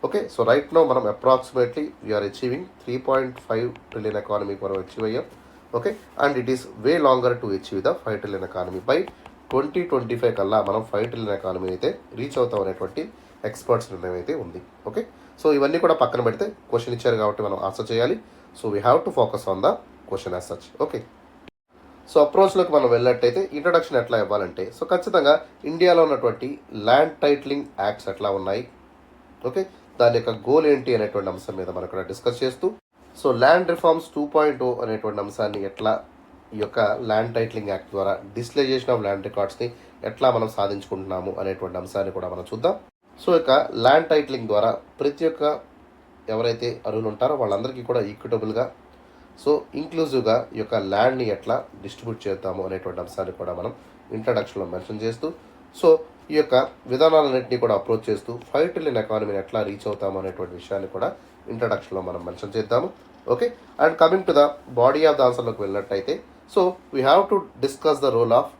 ఓకే. సో రైట్ నో మనం approximately we are achieving 3.5 trillion economy మనం అచీవ్ అయ్యాం. Okay. And it is way longer to achieve the 5 trillion economy. By 2025 కల్లా మనం 5 ట్రిలియన్ ఎకానమీ అయితే రీచ్ అవుతాం అనేటువంటి ఎక్స్పర్ట్స్ నిర్ణయం అయితే ఉంది. ఓకే. సో ఇవన్నీ కూడా పక్కన పెడితే క్వశ్చన్ ఇచ్చారు కాబట్టి మనం ఆన్సర్ చేయాలి. So we have to focus on the question as such. Okay. So అప్రోచ్లోకి మనం వెళ్ళినట్టయితే ఇంట్రడక్షన్ ఎట్లా ఇవ్వాలంటే సో ఖచ్చితంగా ఇండియాలో ఉన్నటువంటి ల్యాండ్ టైటిలింగ్ యాక్ట్స్ ఎట్లా ఉన్నాయి, ఓకే, దాని యొక్క గోల్ ఏంటి అనేటువంటి అంశం మీద మనం ఇక్కడ డిస్కస్ చేస్తూ సో ల్యాండ్ రిఫార్మ్స్ 2.0 అనేటువంటి అంశాన్ని ఎట్లా ఈ యొక్క ల్యాండ్ టైటిలింగ్ యాక్ట్ ద్వారా డిజిటలైజేషన్ ఆఫ్ ల్యాండ్ రికార్డ్స్ని ఎట్లా మనం సాధించుకుంటున్నాము అనేటువంటి అంశాన్ని కూడా మనం చూద్దాం. సో ఇక ల్యాండ్ టైటిలింగ్ ద్వారా ప్రతి ఒక్క ఎవరైతే అర్హులు ఉంటారో వాళ్ళందరికీ కూడా ఈక్విటబుల్గా సో ఇంక్లూజివ్గా ఈ యొక్క ల్యాండ్ని ఎట్లా డిస్ట్రిబ్యూట్ చేద్దాము అనేటువంటి అంశాన్ని కూడా మనం ఇంట్రడక్షన్లో మెన్షన్ చేస్తూ సో ఈ యొక్క విధానాలన్నింటినీ కూడా అప్రోచ్ చేస్తూ 5 ట్రిలియన్ ఎకానమీని ఎట్లా రీచ్ అవుతాము అనేటువంటి విషయాన్ని కూడా ఇంట్రడక్షన్లో మనం మెన్షన్ చేద్దాము. Okay. And coming to the body of the ఆన్సర్లోకి వెళ్ళినట్టయితే so we have to discuss the role of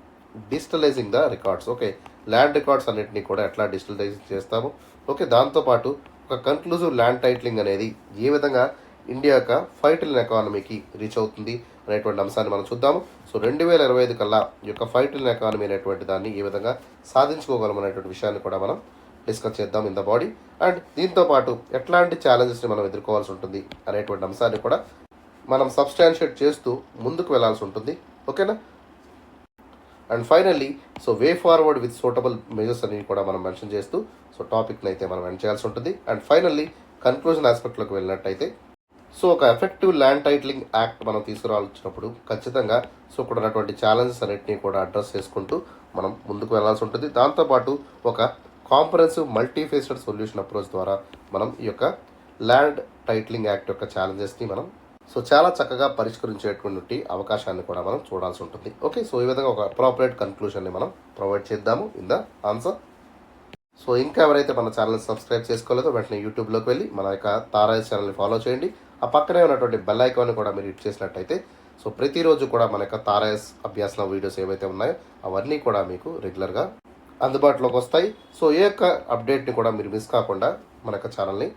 digitalising the records. Okay. Land records అన్నింటినీ కూడా ఎట్లా డిజిటలైజ్ చేస్తాము. ఓకే. దాంతోపాటు ఒక కన్క్లూజివ్ ల్యాండ్ టైటిలింగ్ అనేది ఏ విధంగా ఇండియా యొక్క 5 ట్రిలియన్ ఎకానమీకి రీచ్ అవుతుంది అనేటువంటి అంశాన్ని మనం చూద్దాము. సో 2025 కల్లా ఈ యొక్క 5 ట్రిలియన్ ఎకానమీ అనేటువంటి దాన్ని ఏ విధంగా సాధించుకోగలం అనేటువంటి విషయాన్ని కూడా మనం డిస్కస్ చేద్దాం ఇన్ ద బాడీ. అండ్ దీంతోపాటు ఎట్లాంటి ఛాలెంజెస్ని మనం ఎదుర్కోవాల్సి ఉంటుంది అనేటువంటి అంశాన్ని కూడా మనం సబ్స్టాన్షియేట్ చేస్తూ ముందుకు వెళ్లాల్సి ఉంటుంది. ఓకేనా? And finally so way forward with suitable measures అని కూడా మనం మెన్షన్ చేస్తూ సో టాపిక్ని అయితే మనం ఎండ్ చేయాల్సి ఉంటుంది. అండ్ ఫైనల్లీ కన్క్లూజన్ ఆస్పెక్ట్లోకి వెళ్ళినట్టయితే సో ఒక ఎఫెక్టివ్ ల్యాండ్ టైటిలింగ్ యాక్ట్ మనం తీసుకురావాల్సినప్పుడు ఖచ్చితంగా సో ఇక్కడ ఉన్నటువంటి ఛాలెంజెస్ అన్నింటినీ కూడా అడ్రస్ చేసుకుంటూ మనం ముందుకు వెళ్లాల్సి ఉంటుంది. దాంతోపాటు ఒక కాంప్రహెన్సివ్ మల్టీఫేసెడ్ సొల్యూషన్ అప్రోచ్ ద్వారా మనం ఈ యొక్క ల్యాండ్ టైటిలింగ్ యాక్ట్ యొక్క ఛాలెంజెస్ని మనం సో చాలా చక్కగా పరిష్కరించేటువంటి అవకాశాన్ని కూడా మనం చూడాల్సి ఉంటుంది. ఓకే, సో ఈ విధంగా ఒక అప్రాపరేట్ కన్క్లూషన్ని మనం ప్రొవైడ్ చేద్దాము ఇన్ ద ఆన్సర్. సో ఇంకా ఎవరైతే మన ఛానల్ని సబ్స్క్రైబ్ చేసుకోలేదో వెంటనే యూట్యూబ్లోకి వెళ్ళి మన యొక్క తారాయస్ ఛానల్ని ఫాలో చేయండి. ఆ పక్కనే ఉన్నటువంటి బెల్ ఐకాన్ని కూడా మీరు హిట్ చేసినట్టయితే సో ప్రతిరోజు కూడా మన యొక్క తారాయస్ అభ్యాసన వీడియోస్ ఏవైతే ఉన్నాయో అవన్నీ కూడా మీకు రెగ్యులర్గా అందుబాటులోకి వస్తాయి. సో ఏ యొక్క అప్డేట్ని కూడా మీరు మిస్ కాకుండా మన యొక్క ఛానల్ని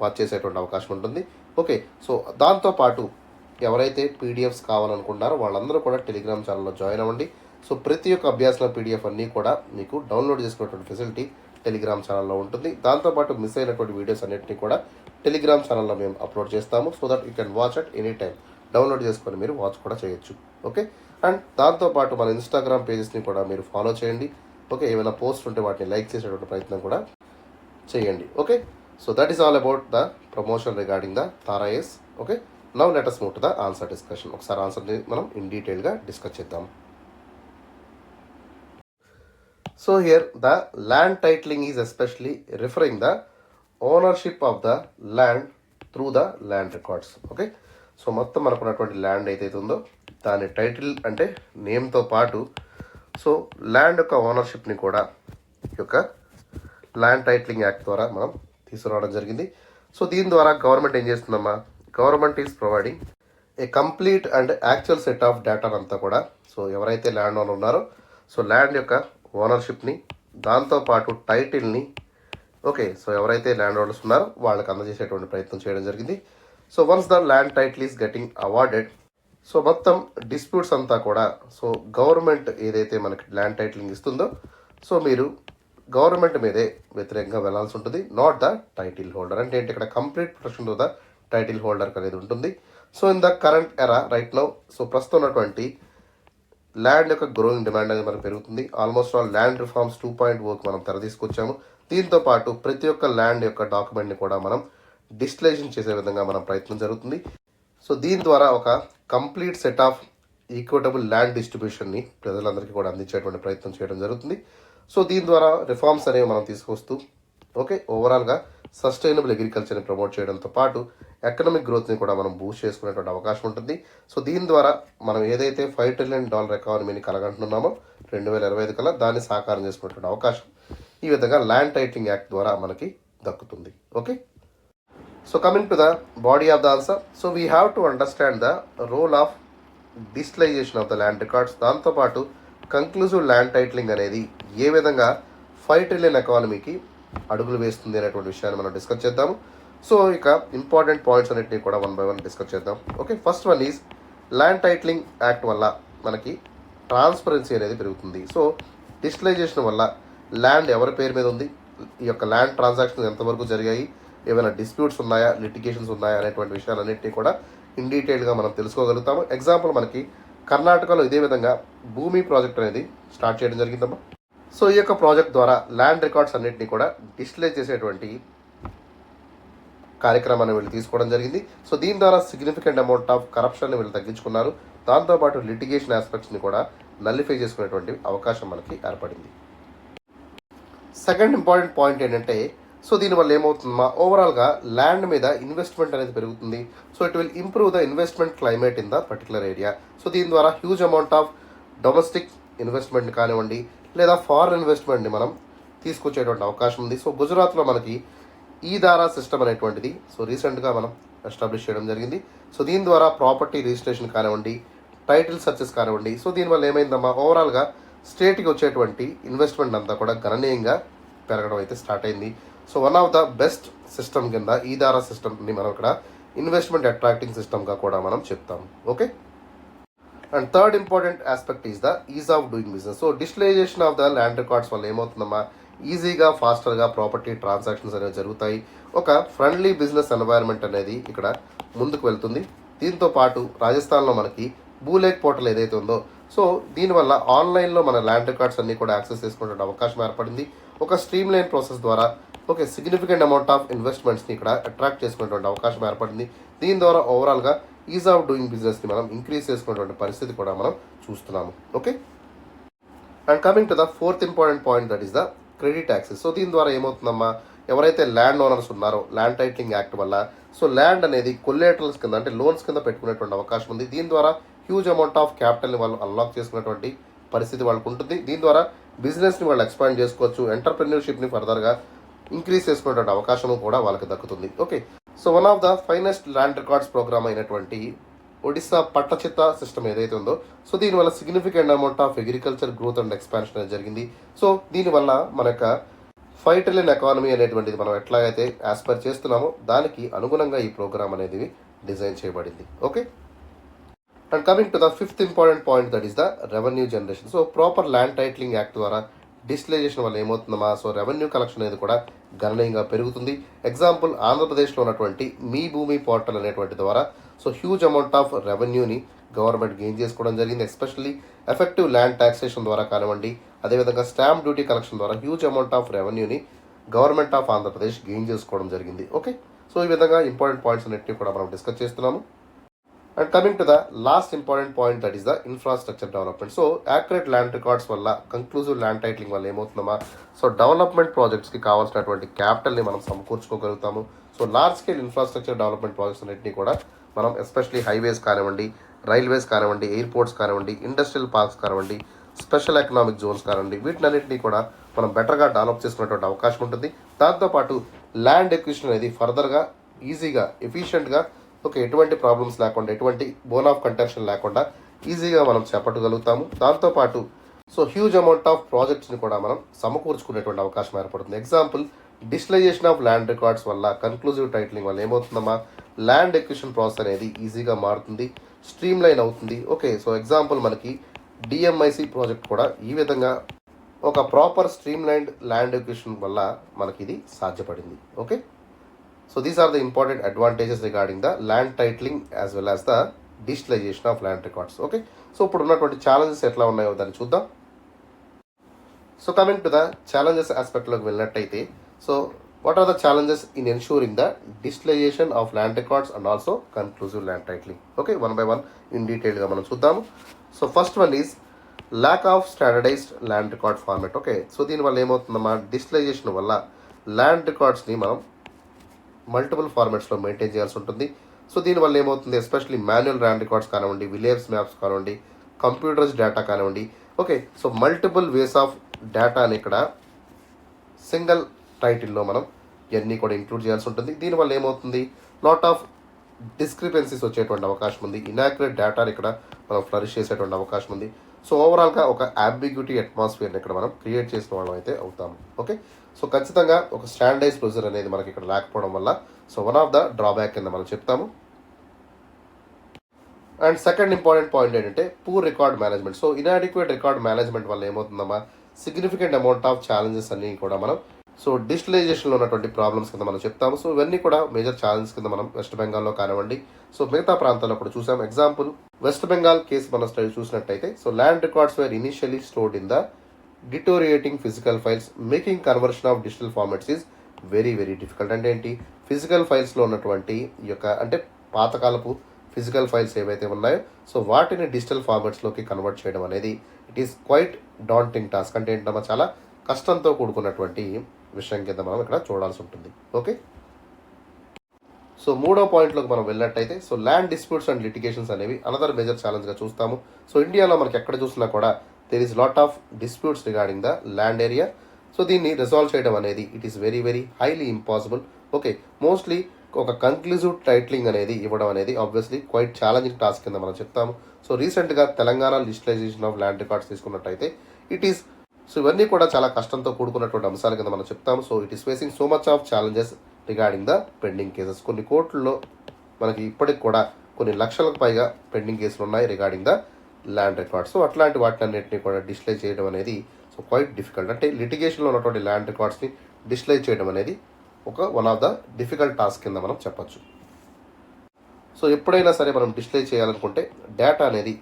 వాచ్ చేసేటువంటి అవకాశం ఉంటుంది. ఓకే, సో దాంతోపాటు ఎవరైతే పీడిఎఫ్స్ కావాలనుకుంటున్నారో వాళ్ళందరూ కూడా టెలిగ్రామ్ ఛానల్లో జాయిన్ అవ్వండి. సో ప్రతి ఒక్క అభ్యాసన పీడిఎఫ్ అన్నీ కూడా మీకు డౌన్లోడ్ చేసుకునేటువంటి ఫెసిలిటీ టెలిగ్రామ్ ఛానల్లో ఉంటుంది. దాంతోపాటు మిస్ అయినటువంటి వీడియోస్ అన్నింటినీ కూడా టెలిగ్రామ్ ఛానల్లో మేము అప్లోడ్ చేస్తాము. So that you can watch at any time. Download చేసుకొని మీరు వాచ్ కూడా చేయొచ్చు. ఓకే, అండ్ దాంతోపాటు మన ఇన్స్టాగ్రామ్ పేజెస్ని కూడా మీరు ఫాలో చేయండి. ఓకే, ఏమైనా పోస్ట్ ఉంటే వాటిని లైక్ చేసేటువంటి ప్రయత్నం కూడా చేయండి. Okay, so that is all about the promotion regarding the Tarayas. Okay, now let us move to the answer discussion. ఒకసారి ఆన్సర్ని మనం ఇన్ డీటెయిల్గా డిస్కస్ చేద్దాం. So here the land titling is especially referring the ownership of the land through the land records. Okay, so మొత్తం మనకున్నటువంటి land ఏదైతే ఉందో దాని టైటిల్ అంటే నేమ్తో పాటు సో ల్యాండ్ యొక్క ఓనర్షిప్ని కూడా ఈ యొక్క ల్యాండ్ టైటిలింగ్ యాక్ట్ ద్వారా మనం తీసుకురావడం జరిగింది. సో దీని ద్వారా గవర్నమెంట్ ఏం చేస్తుందమ్మా, government is providing a complete and actual set of data అంతా కూడా సో ఎవరైతే ల్యాండ్ ఓనర్ ఉన్నారో సో ల్యాండ్ యొక్క ఓనర్షిప్ని దాంతోపాటు టైటిల్ని ఓకే సో ఎవరైతే ల్యాండ్ ఓనర్స్ ఉన్నారో వాళ్ళకి అందజేసేటువంటి ప్రయత్నం చేయడం జరిగింది. So once the land title is getting awarded so మొత్తం డిస్ప్యూట్స్ అంతా కూడా సో గవర్నమెంట్ ఏదైతే మనకి ల్యాండ్ టైటిలింగ్ ఇస్తుందో సో మీరు గవర్నమెంట్ మీదే వ్యతిరేకంగా వెళ్లాల్సి ఉంటుంది, నాట్ ద టైటిల్ హోల్డర్. అంటే ఏంటి, ఇక్కడ complete protection to the title holder అనేది ఉంటుంది. సో ఇన్ ద కరెంట్ ఎరా రైట్ నౌ సో ప్రస్తుతం ఉన్నటువంటి ల్యాండ్ యొక్క గ్రోయింగ్ డిమాండ్ అనేది మనకు పెరుగుతుంది. ఆల్మోస్ట్ ఆల్ ల్యాండ్ రిఫార్మ్స్ 2.0 మనం తెర తీసుకొచ్చాము. దీంతో పాటు ప్రతి ఒక్క ల్యాండ్ యొక్క డాక్యుమెంట్ని కూడా మనం డిజిటలైజేషన్ చేసే విధంగా మనం ప్రయత్నం జరుగుతుంది. సో దీని ద్వారా ఒక complete set of equitable land డిస్ట్రిబ్యూషన్ని ప్రజలందరికీ కూడా అందించేటువంటి ప్రయత్నం చేయడం జరుగుతుంది. సో దీని ద్వారా రిఫార్మ్స్ అనేవి మనం తీసుకొస్తూ ఓకే ఓవరాల్గా సస్టైనబుల్ అగ్రికల్చర్ని ప్రమోట్ చేయడంతో పాటు ఎకనామిక్ గ్రోత్ని కూడా మనం బూస్ట్ చేసుకునేటువంటి అవకాశం ఉంటుంది. సో దీని ద్వారా మనం ఏదైతే $5 trillion ఎకానమీని కలగంటున్నామో 2025 కల్లా దాన్ని సాకారం చేసుకునేటువంటి అవకాశం ఈ విధంగా ల్యాండ్ టైటిలింగ్ యాక్ట్ ద్వారా మనకి దక్కుతుంది. Okay, so coming to the body of the answer. So we have to understand the role of digitalization of the land records. దాంతోపాటు కంక్లూజివ్ ల్యాండ్ టైటిలింగ్ అనేది ఏ విధంగా $5 trillion ఎకానమీకి అడుగులు వేస్తుంది అనేటువంటి విషయాన్ని మనం డిస్కస్ చేద్దాము. సో ఇక ఇంపార్టెంట్ పాయింట్స్ అన్నింటినీ కూడా 1 by 1 డిస్కస్ చేద్దాం. Okay, first one is land titling act వల్ల మనకి ట్రాన్స్పరెన్సీ అనేది పెరుగుతుంది. సో డిజిటలైజేషన్ వల్ల ల్యాండ్ ఎవరి పేరు మీద ఉంది, ఈ యొక్క ల్యాండ్ ట్రాన్సాక్షన్స్ ఎంతవరకు జరిగాయి, ఏమైనా డిస్ప్యూట్స్ ఉన్నాయా, లిటిగేషన్స్ ఉన్నాయా అనేటువంటి విషయాలన్నింటినీ కూడా ఇన్ డీటెయిల్గా మనం తెలుసుకోగలుగుతాము. ఎగ్జాంపుల్ మనకి కర్ణాటకలో ఇదే విధంగా భూమి ప్రాజెక్ట్ అనేది స్టార్ట్ చేయడం జరిగిందమ్మా. సో ఈ యొక్క ప్రాజెక్ట్ ద్వారా ల్యాండ్ రికార్డ్స్ అన్నింటినీ కూడా డిజిటలైజ్ చేసేటువంటి కార్యక్రమాన్ని వీళ్ళు తీసుకోవడం జరిగింది. సో దీని ద్వారా సిగ్నిఫికెంట్ అమౌంట్ ఆఫ్ కరప్షన్ని వీళ్ళు తగ్గించుకున్నారు. దాంతోపాటు లిటిగేషన్ ఆస్పెక్ట్స్ని కూడా నల్లిఫై చేసుకునేటువంటి అవకాశం మనకి ఏర్పడింది. సెకండ్ ఇంపార్టెంట్ పాయింట్ ఏంటంటే సో దీనివల్ల ఏమవుతుందమ్మా, ఓవరాల్గా ల్యాండ్ మీద ఇన్వెస్ట్మెంట్ అనేది పెరుగుతుంది. So it will improve the investment climate in the particular area. So దీని ద్వారా huge amount of domestic investment కానివ్వండి లేదా ఫారెన్ ఇన్వెస్ట్మెంట్ని మనం తీసుకొచ్చేటువంటి అవకాశం ఉంది. సో గుజరాత్లో మనకి ఈ దారా సిస్టమ్ అనేటువంటిది సో రీసెంట్గా మనం ఎస్టాబ్లిష్ చేయడం జరిగింది. సో దీని ద్వారా ప్రాపర్టీ రిజిస్ట్రేషన్ కానివ్వండి, టైటిల్ సర్చెస్ కానివ్వండి, సో దీనివల్ల ఏమైందమ్మా, ఓవరాల్గా స్టేట్కి వచ్చేటువంటి ఇన్వెస్ట్మెంట్ అంతా కూడా గణనీయంగా పెరగడం అయితే స్టార్ట్ అయింది. So one of the best system కింద ఈ దారా సిస్టమ్ని మనం ఇక్కడ ఇన్వెస్ట్మెంట్ అట్రాక్టింగ్ సిస్టమ్గా కూడా మనం చెప్తాం. Okay, and third important aspect is the ease of doing business. So digitalization of the land records వల్ల ఏమవుతుందమ్మా, ఈజీగా ఫాస్టర్గా ప్రాపర్టీ ట్రాన్సాక్షన్స్ అనేవి జరుగుతాయి. ఒక ఫ్రెండ్లీ బిజినెస్ ఎన్వైర్న్మెంట్ అనేది ఇక్కడ ముందుకు వెళ్తుంది. దీంతో పాటు రాజస్థాన్లో మనకి భూలేఖ్ పోర్టల్ ఏదైతే ఉందో సో దీనివల్ల ఆన్లైన్లో మన ల్యాండ్ రికార్డ్స్ అన్నీ కూడా యాక్సెస్ చేసుకునే అవకాశం ఏర్పడింది. ఒక స్ట్రీమ్ లైన్ ప్రాసెస్ ద్వారా ఓకే, సిగ్నిఫికెంట్ అమౌంట్ ఆఫ్ ఇన్వెస్ట్మెంట్స్ని ఇక్కడ అట్రాక్ట్ చేసుకునేటువంటి అవకాశం ఏర్పడింది. దీని ద్వారా ఓవరాల్గా ఈజ్ ఆఫ్ డూయింగ్ బిజినెస్ని మనం ఇంక్రీజ్ చేసుకునేటువంటి పరిస్థితి కూడా మనం చూస్తున్నాము. Okay, and coming to the fourth important point, that is the credit access. So దీని ద్వారా ఏమవుతుందమ్మా, ఎవరైతే ల్యాండ్ ఓనర్స్ ఉన్నారో ల్యాండ్ టైటిలింగ్ యాక్ట్ వల్ల సో ల్యాండ్ అనేది కొల్లేటరల్స్ కింద అంటే లోన్స్ కింద పెట్టుకునేటువంటి అవకాశం ఉంది. దీని ద్వారా హ్యూజ్ అమౌంట్ ఆఫ్ క్యాపిటల్ని వాళ్ళు అన్లాక్ చేసుకునేటువంటి పరిస్థితి వాళ్ళకు ఉంటుంది. దీని ద్వారా బిజినెస్ని వాళ్ళు ఎక్స్పాండ్ చేసుకోవచ్చు, ఎంటర్ప్రెన్యూర్షిప్ని ఫర్దర్గా ఇంక్రీజ్ చేసుకునేటువంటి అవకాశం కూడా వాళ్ళకి దక్కుతుంది. Okay, so one of the finest land records program అయినటువంటి ఒడిశా పట్టచిత్త సిస్టమ్ ఏదైతే ఉందో సో దీనివల్ల significant amount of agriculture growth and expansion అనేది జరిగింది. సో దీనివల్ల మన యొక్క $5 trillion ఎకానమీ అనేటువంటిది మనం ఎట్లాగైతే యాస్పైర్ చేస్తున్నామో దానికి అనుగుణంగా ఈ ప్రోగ్రామ్ అనేది డిజైన్ చేయబడింది. Okay, and coming to the fifth important point, that is the revenue generation. So proper land titling act ద్వారా డిజిటలైజేషన్ వల్ల ఏమవుతుందమ్మా, సో రెవెన్యూ కలెక్షన్ అనేది కూడా గణనీయంగా పెరుగుతుంది. ఎగ్జాంపుల్, ఆంధ్రప్రదేశ్లో ఉన్నటువంటి మీ భూమి పోర్టల్ అనేటువంటి ద్వారా సో హ్యూజ్ అమౌంట్ ఆఫ్ రెవెన్యూని గవర్నమెంట్ గెయిన్ చేసుకోవడం జరిగింది. ఎస్పెషల్లీ ఎఫెక్టివ్ ల్యాండ్ టాక్సేషన్ ద్వారా కానివ్వండి, అదేవిధంగా స్టాంప్ డ్యూటీ కలెక్షన్ ద్వారా హ్యూజ్ అమౌంట్ ఆఫ్ రెవెన్యూని గవర్నమెంట్ ఆఫ్ ఆంధ్రప్రదేశ్ గెయిన్ చేసుకోవడం జరిగింది. ఓకే, సో ఈ విధంగా ఇంపార్టెంట్ పాయింట్స్ అన్నింటినీ కూడా మనం డిస్కస్ చేస్తున్నాము. And coming to the last important point, that is the infrastructure development. So accurate land records వల్ల, కంక్లూజివ్ ల్యాండ్ టైటిలింగ్ వల్ల ఏమవుతుందమ్మా, సో డెవలప్మెంట్ ప్రాజెక్ట్స్కి కావాల్సినటువంటి క్యాపిటల్ని మనం సమకూర్చుకోగలుగుతాము. So large scale infrastructure development projects అన్నింటినీ కూడా మనం ఎస్పెషల్లీ హైవేస్ కానివ్వండి, రైల్వేస్ కానివ్వండి, ఎయిర్పోర్ట్స్ కానివ్వండి, ఇండస్ట్రియల్ పార్క్స్ కానివ్వండి, స్పెషల్ ఎకనామిక్ జోన్స్ కానివ్వండి, వీటినన్నింటినీ కూడా మనం బెటర్గా డెవలప్ చేసుకునేటువంటి అవకాశం ఉంటుంది. దాంతోపాటు ల్యాండ్ ఎక్విజిషన్ అనేది ఫర్దర్గా ఈజీగా ఎఫిషియెంట్గా ఎటువంటి ప్రాబ్లమ్స్ లేకుండా, ఎటువంటి బోన్ ఆఫ్ కంటెన్షన్ లేకుండా ఈజీగా మనం చేపట్టగలుగుతాము. దాంతోపాటు సో హ్యూజ్ అమౌంట్ ఆఫ్ ప్రాజెక్ట్స్ని కూడా మనం సమకూర్చుకునేటువంటి అవకాశం ఏర్పడుతుంది. Example, digitalization of land records వల్ల, కన్క్లూజివ్ టైటిలింగ్ వల్ల ఏమవుతుందమ్మా, ల్యాండ్ ఎక్విజిషన్ ప్రాసెస్ అనేది ఈజీగా మారుతుంది, స్ట్రీమ్ లైన్ అవుతుంది. ఓకే, సో ఎగ్జాంపుల్ మనకి డిఎంఐసి ప్రాజెక్ట్ కూడా ఈ విధంగా ఒక proper streamlined land acquisition వల్ల మనకి ఇది సాధ్యపడింది. ఓకే, so these are the important advantages regarding the land titling as well as the digitalization of land records. Okay, so ఇప్పుడు ఉన్నటువంటి ఛాలెంజెస్ ఎట్లా ఉన్నాయో దాన్ని చూద్దాం. So coming to the challenges ఆస్పెక్ట్లోకి వెళ్ళినట్టయితే, so what are the challenges in ensuring the digitalization of land records and also conclusive land titling. Okay, one by one in డీటెయిల్గా మనం చూద్దాము. So first one is lack of standardized land record format. Okay, so దీనివల్ల ఏమవుతుందమ్మా, digitalisation వల్ల land రికార్డ్స్ని మనం multiple ఫార్మాట్స్లో maintain చేయాల్సి ఉంటుంది. So దీనివల్ల ఏమవుతుంది, ఎస్పెషల్లీ మాన్యువల్ ల్యాండ్ రికార్డ్స్ కానివ్వండి, విలేజ్ మ్యాప్స్ కానివ్వండి, కంప్యూటర్స్ డేటా కానివ్వండి. Okay, so multiple ways of డేటాని ఇక్కడ సింగిల్ టైటిల్లో మనం ఇవన్నీ కూడా ఇంక్లూడ్ చేయాల్సి ఉంటుంది. దీనివల్ల ఏమవుతుంది, లాట్ ఆఫ్ డిస్క్రిపెన్సీస్ వచ్చేటువంటి అవకాశం ఉంది, ఇనాక్యురేట్ డేటాని ఇక్కడ మనం ఫ్లరిష్ చేసేటువంటి అవకాశం ఉంది. సో ఓవరాల్గా ఒక అంబిగ్యూటీ అట్మాస్ఫియర్ని ఇక్కడ మనం క్రియేట్ చేసిన వాళ్ళం అయితే అవుతాము. ఓకే, సో ఖచ్చితంగా ఒక స్టాండర్డైజ్ ప్రొసీజర్ అనేది మనకి ఇక్కడ లేకపోవడం వల్ల so one of the drawback కింద మనం చెప్తాము. అండ్ సెకండ్ ఇంపార్టెంట్ పాయింట్ ఏంటంటే poor record management. So inadequate record management వల్ల ఏమవుతుందమ్మా, సిగ్నిఫికెంట్ అమౌంట్ ఆఫ్ ఛాలెంజెస్ అన్ని కూడా మనం సో డిజిటలైజేషన్లో ఉన్నటువంటి ప్రాబ్లమ్స్ కింద మనం చెప్తాము. సో ఇవన్నీ కూడా మేజర్ ఛాలెంజెస్ కింద మనం వెస్ట్ బెంగాల్లో కానివ్వండి, సో మిగతా ప్రాంతాల్లో కూడా చూసాం. ఎగ్జాంపుల్, వెస్ట్ బెంగాల్ కేసు మనం స్టడీ చూసినట్టయితే, so land records were initially stored in the deteriorating physical files, making conversion of digital formats is very very difficult. అంటే ఏంటి, ఫిజికల్ ఫైల్స్లో ఉన్నటువంటి ఈ యొక్క అంటే పాతకాలపు ఫిజికల్ ఫైల్స్ ఏవైతే ఉన్నాయో సో వాటిని డిజిటల్ ఫార్మాట్స్లోకి కన్వర్ట్ చేయడం అనేది it is quite daunting task. అంటే ఏంటమ్మా, చాలా కష్టంతో కూడుకున్నటువంటి విషయం కింద మనం ఇక్కడ చూడాల్సి ఉంటుంది. ఓకే, సో మూడో పాయింట్లోకి మనం వెళ్ళినట్టయితే, so land disputes and litigations అనేవి అనదర్ మేజర్ ఛాలెంజ్గా చూస్తాము. సో ఇండియాలో మనకి ఎక్కడ చూసినా కూడా there is lot of disputes regarding the land area. So దీన్ని రిజాల్వ్ చేయడం అనేది it is very very highly impossible. Okay, mostly ఒక కన్క్లూజివ్ టైటిలింగ్ అనేది ఇవ్వడం అనేది ఆబ్వియస్లీ క్వైట్ ఛాలెంజింగ్ టాస్క్ కింద మనం చెప్తాము. సో రీసెంట్గా Telangana digitalization of land records తీసుకున్నట్టయితే ఇట్ ఈస్ సో ఇవన్నీ కూడా చాలా కష్టంతో కూడుకున్నటువంటి అంశాల కింద మనం చెప్తాము. So it is facing so much of challenges regarding the pending cases. కొన్ని కోర్టుల్లో మనకి ఇప్పటికి కూడా కొన్ని లక్షలకు పైగా పెండింగ్ కేసులు ఉన్నాయి regarding the land records. So అట్లాంటి వాటినన్నింటినీ కూడా డిజిటలైజ్ చేయడం అనేది సో క్వైట్ డిఫికల్ట్. అంటే లిటిగేషన్లో ఉన్నటువంటి ల్యాండ్ రికార్డ్స్ని డిజిటలైజ్ చేయడం అనేది ఒక one of the difficult task కింద మనం చెప్పచ్చు. సో ఎప్పుడైనా సరే మనం డిజిటలైజ్ చేయాలనుకుంటే డేటా అనేది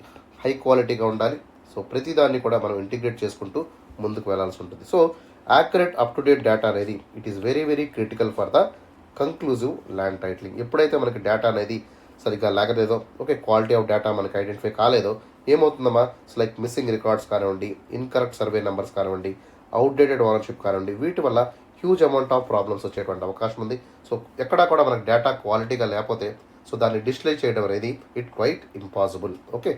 హై క్వాలిటీగా ఉండాలి. సో ప్రతిదాన్ని కూడా మనం ఇంటిగ్రేట్ చేసుకుంటూ ముందుకు వెళ్లాల్సి ఉంటుంది. So accurate up to date data అనేది it is very very critical for the conclusive land titling. ఎప్పుడైతే మనకి డేటా అనేది సరిగ్గా లేకలేదో, ఓకే, క్వాలిటీ ఆఫ్ డేటా మనకి ఐడెంటిఫై కాలేదో ఏమవుతుందమ్మా, లైక్ మిస్సింగ్ రికార్డ్స్ కానివ్వండి, ఇన్కరెక్ట్ సర్వే నెంబర్స్ కానివ్వండి, అవుట్డేటెడ్ ఓనర్షిప్ కానివ్వండి, వీటి వల్ల హ్యూజ్ అమౌంట్ ఆఫ్ ప్రాబ్లమ్స్ వచ్చేటువంటి అవకాశం ఉంది. సో ఎక్కడా కూడా మనకు డేటా క్వాలిటీగా లేకపోతే సో దాన్ని డిస్ప్లే చేయడం అనేది it quite impossible. Okay,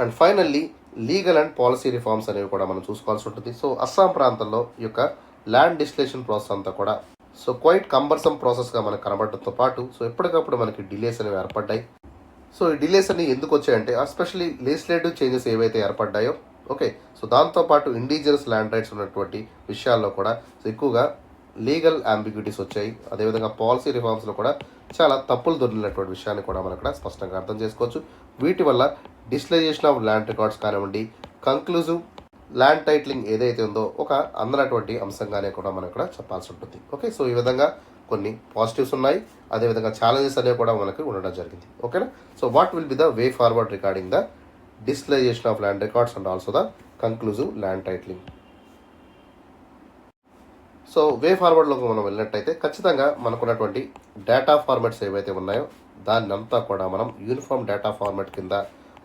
and finally legal and policy reforms అనేవి కూడా మనం చూసుకోవాల్సి ఉంటుంది. సో అస్సాం ప్రాంతంలో ఈ యొక్క ల్యాండ్ డిస్టిలేషన్ ప్రాసెస్ అంతా కూడా సో క్వైట్ కంబర్సమ్ ప్రాసెస్గా మనకు కనబడటంతో పాటు సో ఎప్పటికప్పుడు మనకి డిలేస్ అనేవి ఏర్పడ్డాయి. సో ఈ డిలేస్ అన్ని ఎందుకు వచ్చాయంటే ఎస్పెషల్లీ లెజిస్లేటివ్ చేంజెస్ ఏవైతే ఏర్పడ్డాయో, ఓకే, సో దాంతోపాటు ఇండిజినస్ ల్యాండ్ రైట్స్ ఉన్నటువంటి విషయాల్లో కూడా సో ఎక్కువగా లీగల్ అంబిగ్యూటీస్ వచ్చాయి. అదేవిధంగా పాలసీ రిఫార్మ్స్లో కూడా చాలా తప్పులు దొరికినటువంటి విషయాన్ని కూడా మనం ఇక్కడ స్పష్టంగా అర్థం చేసుకోవచ్చు. వీటి వల్ల డిజిటలైజేషన్ ఆఫ్ ల్యాండ్ రికార్డ్స్ కానివ్వండి, కంక్లూజివ్ ల్యాండ్ టైటిలింగ్ ఏదైతే ఉందో ఒక అందనటువంటి అంశంగానే కూడా మనం ఇక్కడ చెప్పాల్సి ఉంటుంది. ఓకే, సో ఈ విధంగా కొన్ని పాజిటివ్స్ ఉన్నాయి, అదేవిధంగా ఛాలెంజెస్ అనేవి కూడా మనకి ఉండడం జరిగింది. ఓకేనా, so what will be the way forward regarding the digitalization of land records and also the conclusive land titling. So way ఫార్వర్డ్లోకి మనం వెళ్ళినట్టయితే ఖచ్చితంగా మనకున్నటువంటి డేటా ఫార్మాట్స్ ఏవైతే ఉన్నాయో దాన్ని అంతా కూడా మనం యూనిఫామ్ డేటా ఫార్మాట్ కింద,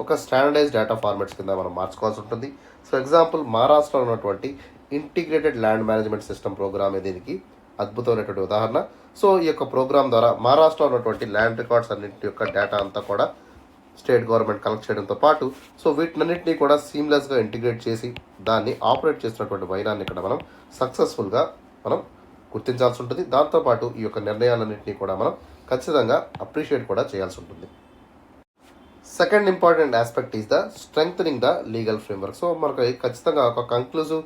ఒక స్టాండర్డైజ్ డేటా ఫార్మాట్స్ కింద మనం మార్చుకోవాల్సి ఉంటుంది. సో ఎగ్జాంపుల్ మహారాష్ట్రలో ఉన్నటువంటి integrated land management system program దీనికి అద్భుతమైనటువంటి ఉదాహరణ. సో ఈ యొక్క ప్రోగ్రామ్ ద్వారా మహారాష్ట్రలో ఉన్నటువంటి ల్యాండ్ రికార్డ్స్ అన్నింటి యొక్క డేటా అంతా కూడా స్టేట్ గవర్నమెంట్ కలెక్ట్ చేయడంతో పాటు సో వీటినన్నింటినీ కూడా సీమ్లెస్గా ఇంటిగ్రేట్ చేసి దాన్ని ఆపరేట్ చేస్తున్నటువంటి వైనాన్ని ఇక్కడ మనం సక్సెస్ఫుల్గా మనం గుర్తించాల్సి ఉంటుంది. దాంతోపాటు ఈ యొక్క నిర్ణయాలన్నింటినీ కూడా మనం ఖచ్చితంగా అప్రిషియేట్ కూడా చేయాల్సి ఉంటుంది. Second important aspect is the strengthening the legal framework. So మనకు ఖచ్చితంగా ఒక కంక్లూజివ్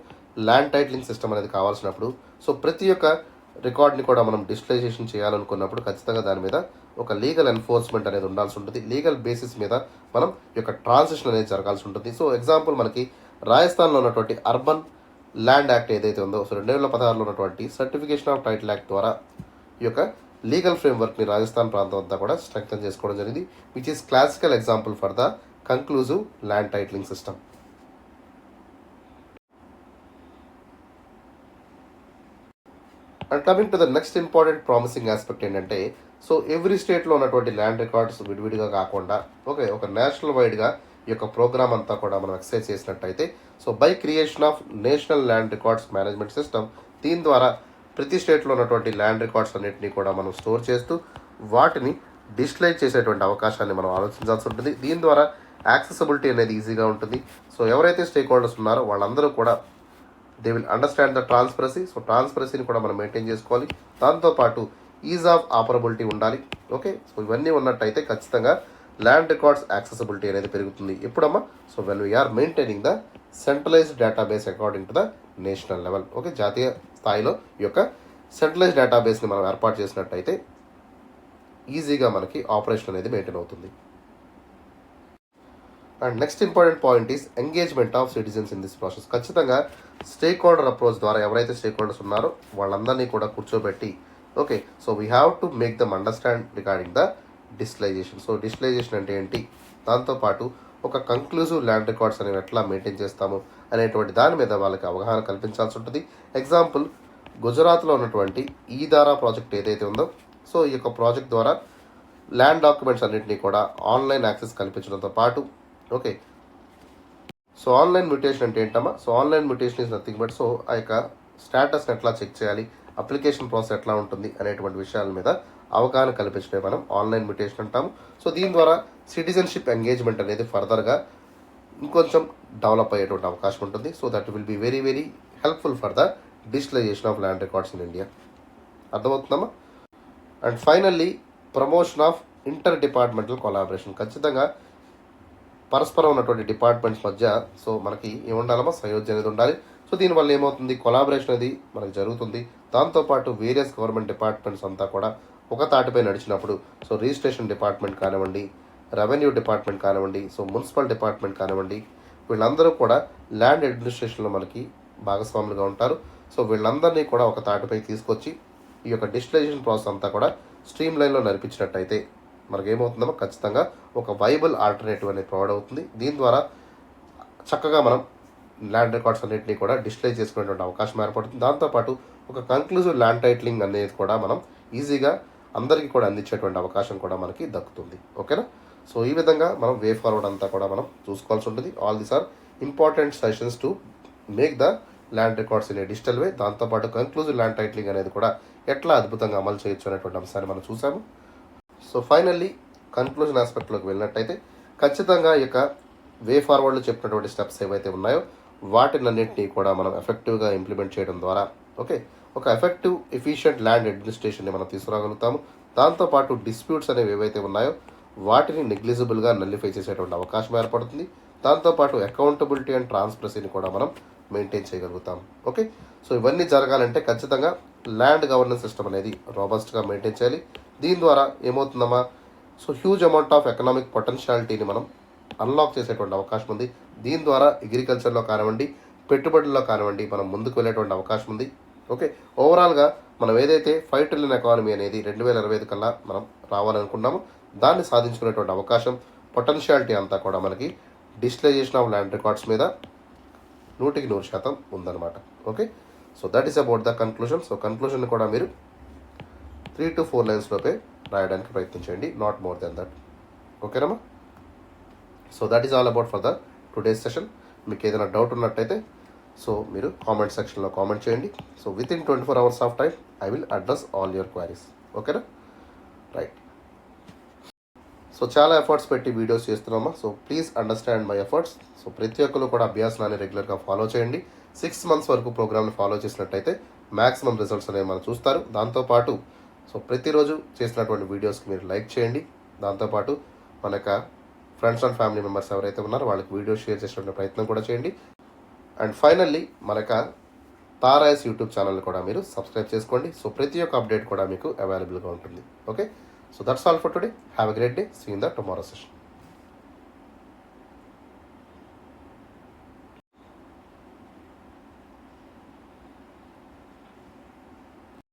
ల్యాండ్ టైటిలింగ్ సిస్టమ్ అనేది కావాల్సినప్పుడు సో ప్రతి ఒక్క రికార్డ్ని కూడా మనం డిజిటలైజేషన్ చేయాలనుకున్నప్పుడు ఖచ్చితంగా దాని మీద ఒక లీగల్ ఎన్ఫోర్స్మెంట్ అనేది ఉండాల్సి ఉంటుంది. లీగల్ బేసిస్ మీద మనం ఈ యొక్క ట్రాన్సిషన్ అనేది జరగాల్సి ఉంటుంది. సో ఎగ్జాంపుల్ మనకి రాజస్థాన్లో ఉన్నటువంటి అర్బన్ ల్యాండ్ యాక్ట్ ఏదైతే ఉందో సో 2016లో ఉన్నటువంటి సర్టిఫికేషన్ ఆఫ్ టైటిల్ యాక్ట్ ద్వారా ఈ యొక్క లీగల్ ఫ్రేమ్వర్క్ని రాజస్థాన్ ప్రాంతం అంతా కూడా స్ట్రెంగ్తన్ చేసుకోవడం జరిగింది, which is classical example for the conclusive land titling system. And coming to the next important promising aspect ఏంటంటే సో ఎవ్రీ స్టేట్లో ఉన్నటువంటి ల్యాండ్ రికార్డ్స్ విడివిడిగా కాకుండా ఓకే ఒక నేషనల్ వైడ్గా ఈ యొక్క ప్రోగ్రామ్ అంతా కూడా మనం ఎక్సైజ్ చేసినట్టయితే so by creation of national land records management system, దీని ద్వారా ప్రతి స్టేట్లో ఉన్నటువంటి ల్యాండ్ రికార్డ్స్ అన్నింటినీ కూడా మనం స్టోర్ చేస్తూ వాటిని డిజిటలైజ్ చేసేటువంటి అవకాశాన్ని మనం ఆలోచించాల్సి ఉంటుంది. దీని ద్వారా యాక్సెసిబిలిటీ అనేది ఈజీగా ఉంటుంది. సో ఎవరైతే స్టేక్ హోల్డర్స్ ఉన్నారో వాళ్ళందరూ కూడా they will understand the transparency. So ట్రాన్స్పరసీని కూడా మనం మెయింటైన్ చేసుకోవాలి. దాంతోపాటు ఈజ్ ఆఫ్ ఆపరబిలిటీ ఉండాలి. ఓకే, సో ఇవన్నీ ఉన్నట్టయితే ఖచ్చితంగా ల్యాండ్ రికార్డ్స్ యాక్సెసిబిలిటీ అనేది పెరుగుతుంది. ఎప్పుడమ్మా, so when we're maintaining the centralized database according to the national level. Okay, జాతీయ స్థాయిలో ఈ యొక్క సెంట్రలైజ్డ్ డేటాబేస్ని మనం ఏర్పాటు చేసినట్టయితే ఈజీగా మనకి ఆపరేషన్ అనేది మెయింటైన్ అవుతుంది. And next important point is engagement of citizens in this process. ఖచ్చితంగా స్టేక్ హోల్డర్ అప్రోచ్ ద్వారా ఎవరైతే స్టేక్ హోల్డర్స్ ఉన్నారో వాళ్ళందరినీ కూడా కూర్చోబెట్టి okay so we have to make them understand regarding the digitalization. So digitalization అంటే ఏంటి, దాంతోపాటు ఒక కంక్లూజివ్ ల్యాండ్ రికార్డ్స్ అనేవి ఎట్లా మెయింటైన్ చేస్తాము అనేటువంటి దాని మీద వాళ్ళకి అవగాహన కల్పించాల్సి ఉంటుంది. ఎగ్జాంపుల్ గుజరాత్లో ఉన్నటువంటి ఈ దారా ప్రాజెక్ట్ ఏదైతే ఉందో సో ఈ యొక్క ప్రాజెక్ట్ ద్వారా ల్యాండ్ డాక్యుమెంట్స్ అన్నింటినీ కూడా ఆన్లైన్ యాక్సెస్ కల్పించడంతో పాటు ఓకే సో ఆన్లైన్ మ్యూటేషన్ అంటే ఏంటమ్మా, so online mutation is nothing but so ఆ యొక్క స్టేటస్ని ఎట్లా చెక్ చేయాలి, అప్లికేషన్ ప్రాసెస్ ఎట్లా ఉంటుంది అనేటువంటి విషయాల మీద అవగాహన కల్పించడే మనం ఆన్లైన్ మ్యూటేషన్ అంటాము. సో దీని ద్వారా సిటిజన్షిప్ ఎంగేజ్మెంట్ అనేది ఫర్దర్గా ఇంకొంచెం డెవలప్ అయ్యేటువంటి అవకాశం ఉంటుంది. So that will be very very helpful for the digitalization of land records in India. అర్థమవుతుందమ్మా. And finally promotion of inter departmental collaboration. ఖచ్చితంగా పరస్పరం ఉన్నటువంటి డిపార్ట్మెంట్స్ మధ్య సో మనకి ఏముండాలమ్మా, సయోధ్య అనేది ఉండాలి. సో దీనివల్ల ఏమవుతుంది, కొలాబరేషన్ అనేది మనకి జరుగుతుంది. దాంతోపాటు వేరియస్ గవర్నమెంట్ డిపార్ట్మెంట్స్ అంతా కూడా ఒక తాటిపై నడిచినప్పుడు సో రిజిస్ట్రేషన్ డిపార్ట్మెంట్ కానివ్వండి, రెవెన్యూ డిపార్ట్మెంట్ కానివ్వండి, సో మున్సిపల్ డిపార్ట్మెంట్ కానివ్వండి, వీళ్ళందరూ కూడా ల్యాండ్ అడ్మినిస్ట్రేషన్లో మనకి భాగస్వాములుగా ఉంటారు. సో వీళ్ళందరినీ కూడా ఒక తాటిపై తీసుకొచ్చి ఈ యొక్క డిజిటలైజేషన్ ప్రాసెస్ అంతా కూడా స్ట్రీమ్ లైన్లో నడిపించినట్టయితే మనకేమవుతుందో ఖచ్చితంగా ఒక వైబుల్ ఆల్టర్నేటివ్ అనేది ప్రొవైడ్ అవుతుంది. దీని ద్వారా చక్కగా మనం ల్యాండ్ రికార్డ్స్ అన్నింటినీ కూడా డిస్ప్లే చేసుకునేటువంటి అవకాశం ఏర్పడుతుంది. దాంతోపాటు ఒక కంక్లూజివ్ ల్యాండ్ టైటిలింగ్ అనేది కూడా మనం ఈజీగా అందరికీ కూడా అందించేటువంటి అవకాశం కూడా మనకి దక్కుతుంది. ఓకేనా? సో ఈ విధంగా మనం వే ఫార్వర్డ్ అంతా కూడా మనం చూసుకోవాల్సి ఉంటుంది. All these are important sessions to make the land records in a digital way. దాంతోపాటు కంక్లూజివ్ ల్యాండ్ టైటిలింగ్ అనేది కూడా ఎట్లా అద్భుతంగా అమలు చేయొచ్చు అనేటువంటి అంశాన్ని మనం చూసాము. సో ఫైనల్లీ కన్క్లూజన్ ఆస్పెక్ట్లోకి వెళ్ళినట్టయితే ఖచ్చితంగా ఈ యొక్క వే ఫార్వర్డ్లో చెప్పినటువంటి స్టెప్స్ ఏవైతే ఉన్నాయో వాటినన్నింటినీ కూడా మనం ఎఫెక్టివ్గా ఇంప్లిమెంట్ చేయడం ద్వారా ఒక ఎఫెక్టివ్ ఎఫిషియెంట్ ల్యాండ్ అడ్మినిస్ట్రేషన్ని మనం తీసుకురాగలుగుతాము. దాంతోపాటు డిస్ప్యూట్స్ అనేవి ఏవైతే ఉన్నాయో వాటిని నెగ్లిజిబుల్గా నల్లిఫై చేసేటువంటి అవకాశం ఏర్పడుతుంది. దాంతోపాటు అకౌంటబిలిటీ అండ్ ట్రాన్స్పరెన్సీని కూడా మనం మెయింటైన్ చేయగలుగుతాం. సో ఇవన్నీ జరగాలంటే ఖచ్చితంగా ల్యాండ్ గవర్నెన్స్ సిస్టమ్ అనేది రాబస్ట్గా మెయింటైన్ చేయాలి. దీని ద్వారా ఏమవుతుందమ్మా, so huge amount of economic పొటెన్షియాలిటీని మనం అన్లాక్ చేసేటువంటి అవకాశం ఉంది. దీని ద్వారా అగ్రికల్చర్లో కానివ్వండి, పెట్టుబడుల్లో కానివ్వండి మనం ముందుకు వెళ్ళేటువంటి అవకాశం ఉంది. ఓవరాల్గా మనం ఏదైతే 5 ట్రిలియన్ ఎకానమీ అనేది 2025 కల్లా మనం రావాలనుకున్నామో దాన్ని సాధించుకునేటువంటి అవకాశం పొటెన్షియాలిటీ అంతా కూడా మనకి డిజిటలైజేషన్ ఆఫ్ ల్యాండ్ రికార్డ్స్ మీద 100% ఉందన్నమాట. So that is about the conclusion. So conclusion కూడా మీరు 3 to 4 lines లోపే రాయడానికి ప్రయత్నించండి, నాట్ మోర్ దెన్ దట్. ఓకేనమ్మా? So that is all about for the today's session. మీకు ఏదైనా డౌట్ ఉన్నట్టయితే సో మీరు కామెంట్ సెక్షన్లో కామెంట్ చేయండి. So with in 24 hours of time I will address all your queries. ఓకేనా? రైట్. సో చాలా efforts పెట్టి వీడియోస్ చేస్తున్నామా. So please understand my efforts. So ప్రతి ఒక్కరు కూడా అభ్యాసనాన్ని రెగ్యులర్గా ఫాలో చేయండి. 6 months వరకు ప్రోగ్రామ్ని ఫాలో చేసినట్టయితే మ్యాక్సిమం రిజల్ట్స్ అనేవి మనం చూస్తారు. దాంతోపాటు సో ప్రతిరోజు చేసినటువంటి వీడియోస్కి మీరు లైక్ చేయండి. దాంతోపాటు మన యొక్క ఫ్రెండ్స్ అండ్ ఫ్యామిలీ మెంబర్స్ ఎవరైతే ఉన్నారో వాళ్ళకి వీడియోస్ షేర్ చేసేటువంటి ప్రయత్నం కూడా చేయండి. అండ్ ఫైనల్లీ మన యొక్క తారాయస్ యూట్యూబ్ ఛానల్ కూడా మీరు సబ్స్క్రైబ్ చేసుకోండి. సో ప్రతి ఒక్క అప్డేట్ కూడా మీకు అవైలబుల్గా ఉంటుంది. So that's all for today. Have a great day. See you in the tomorrow session.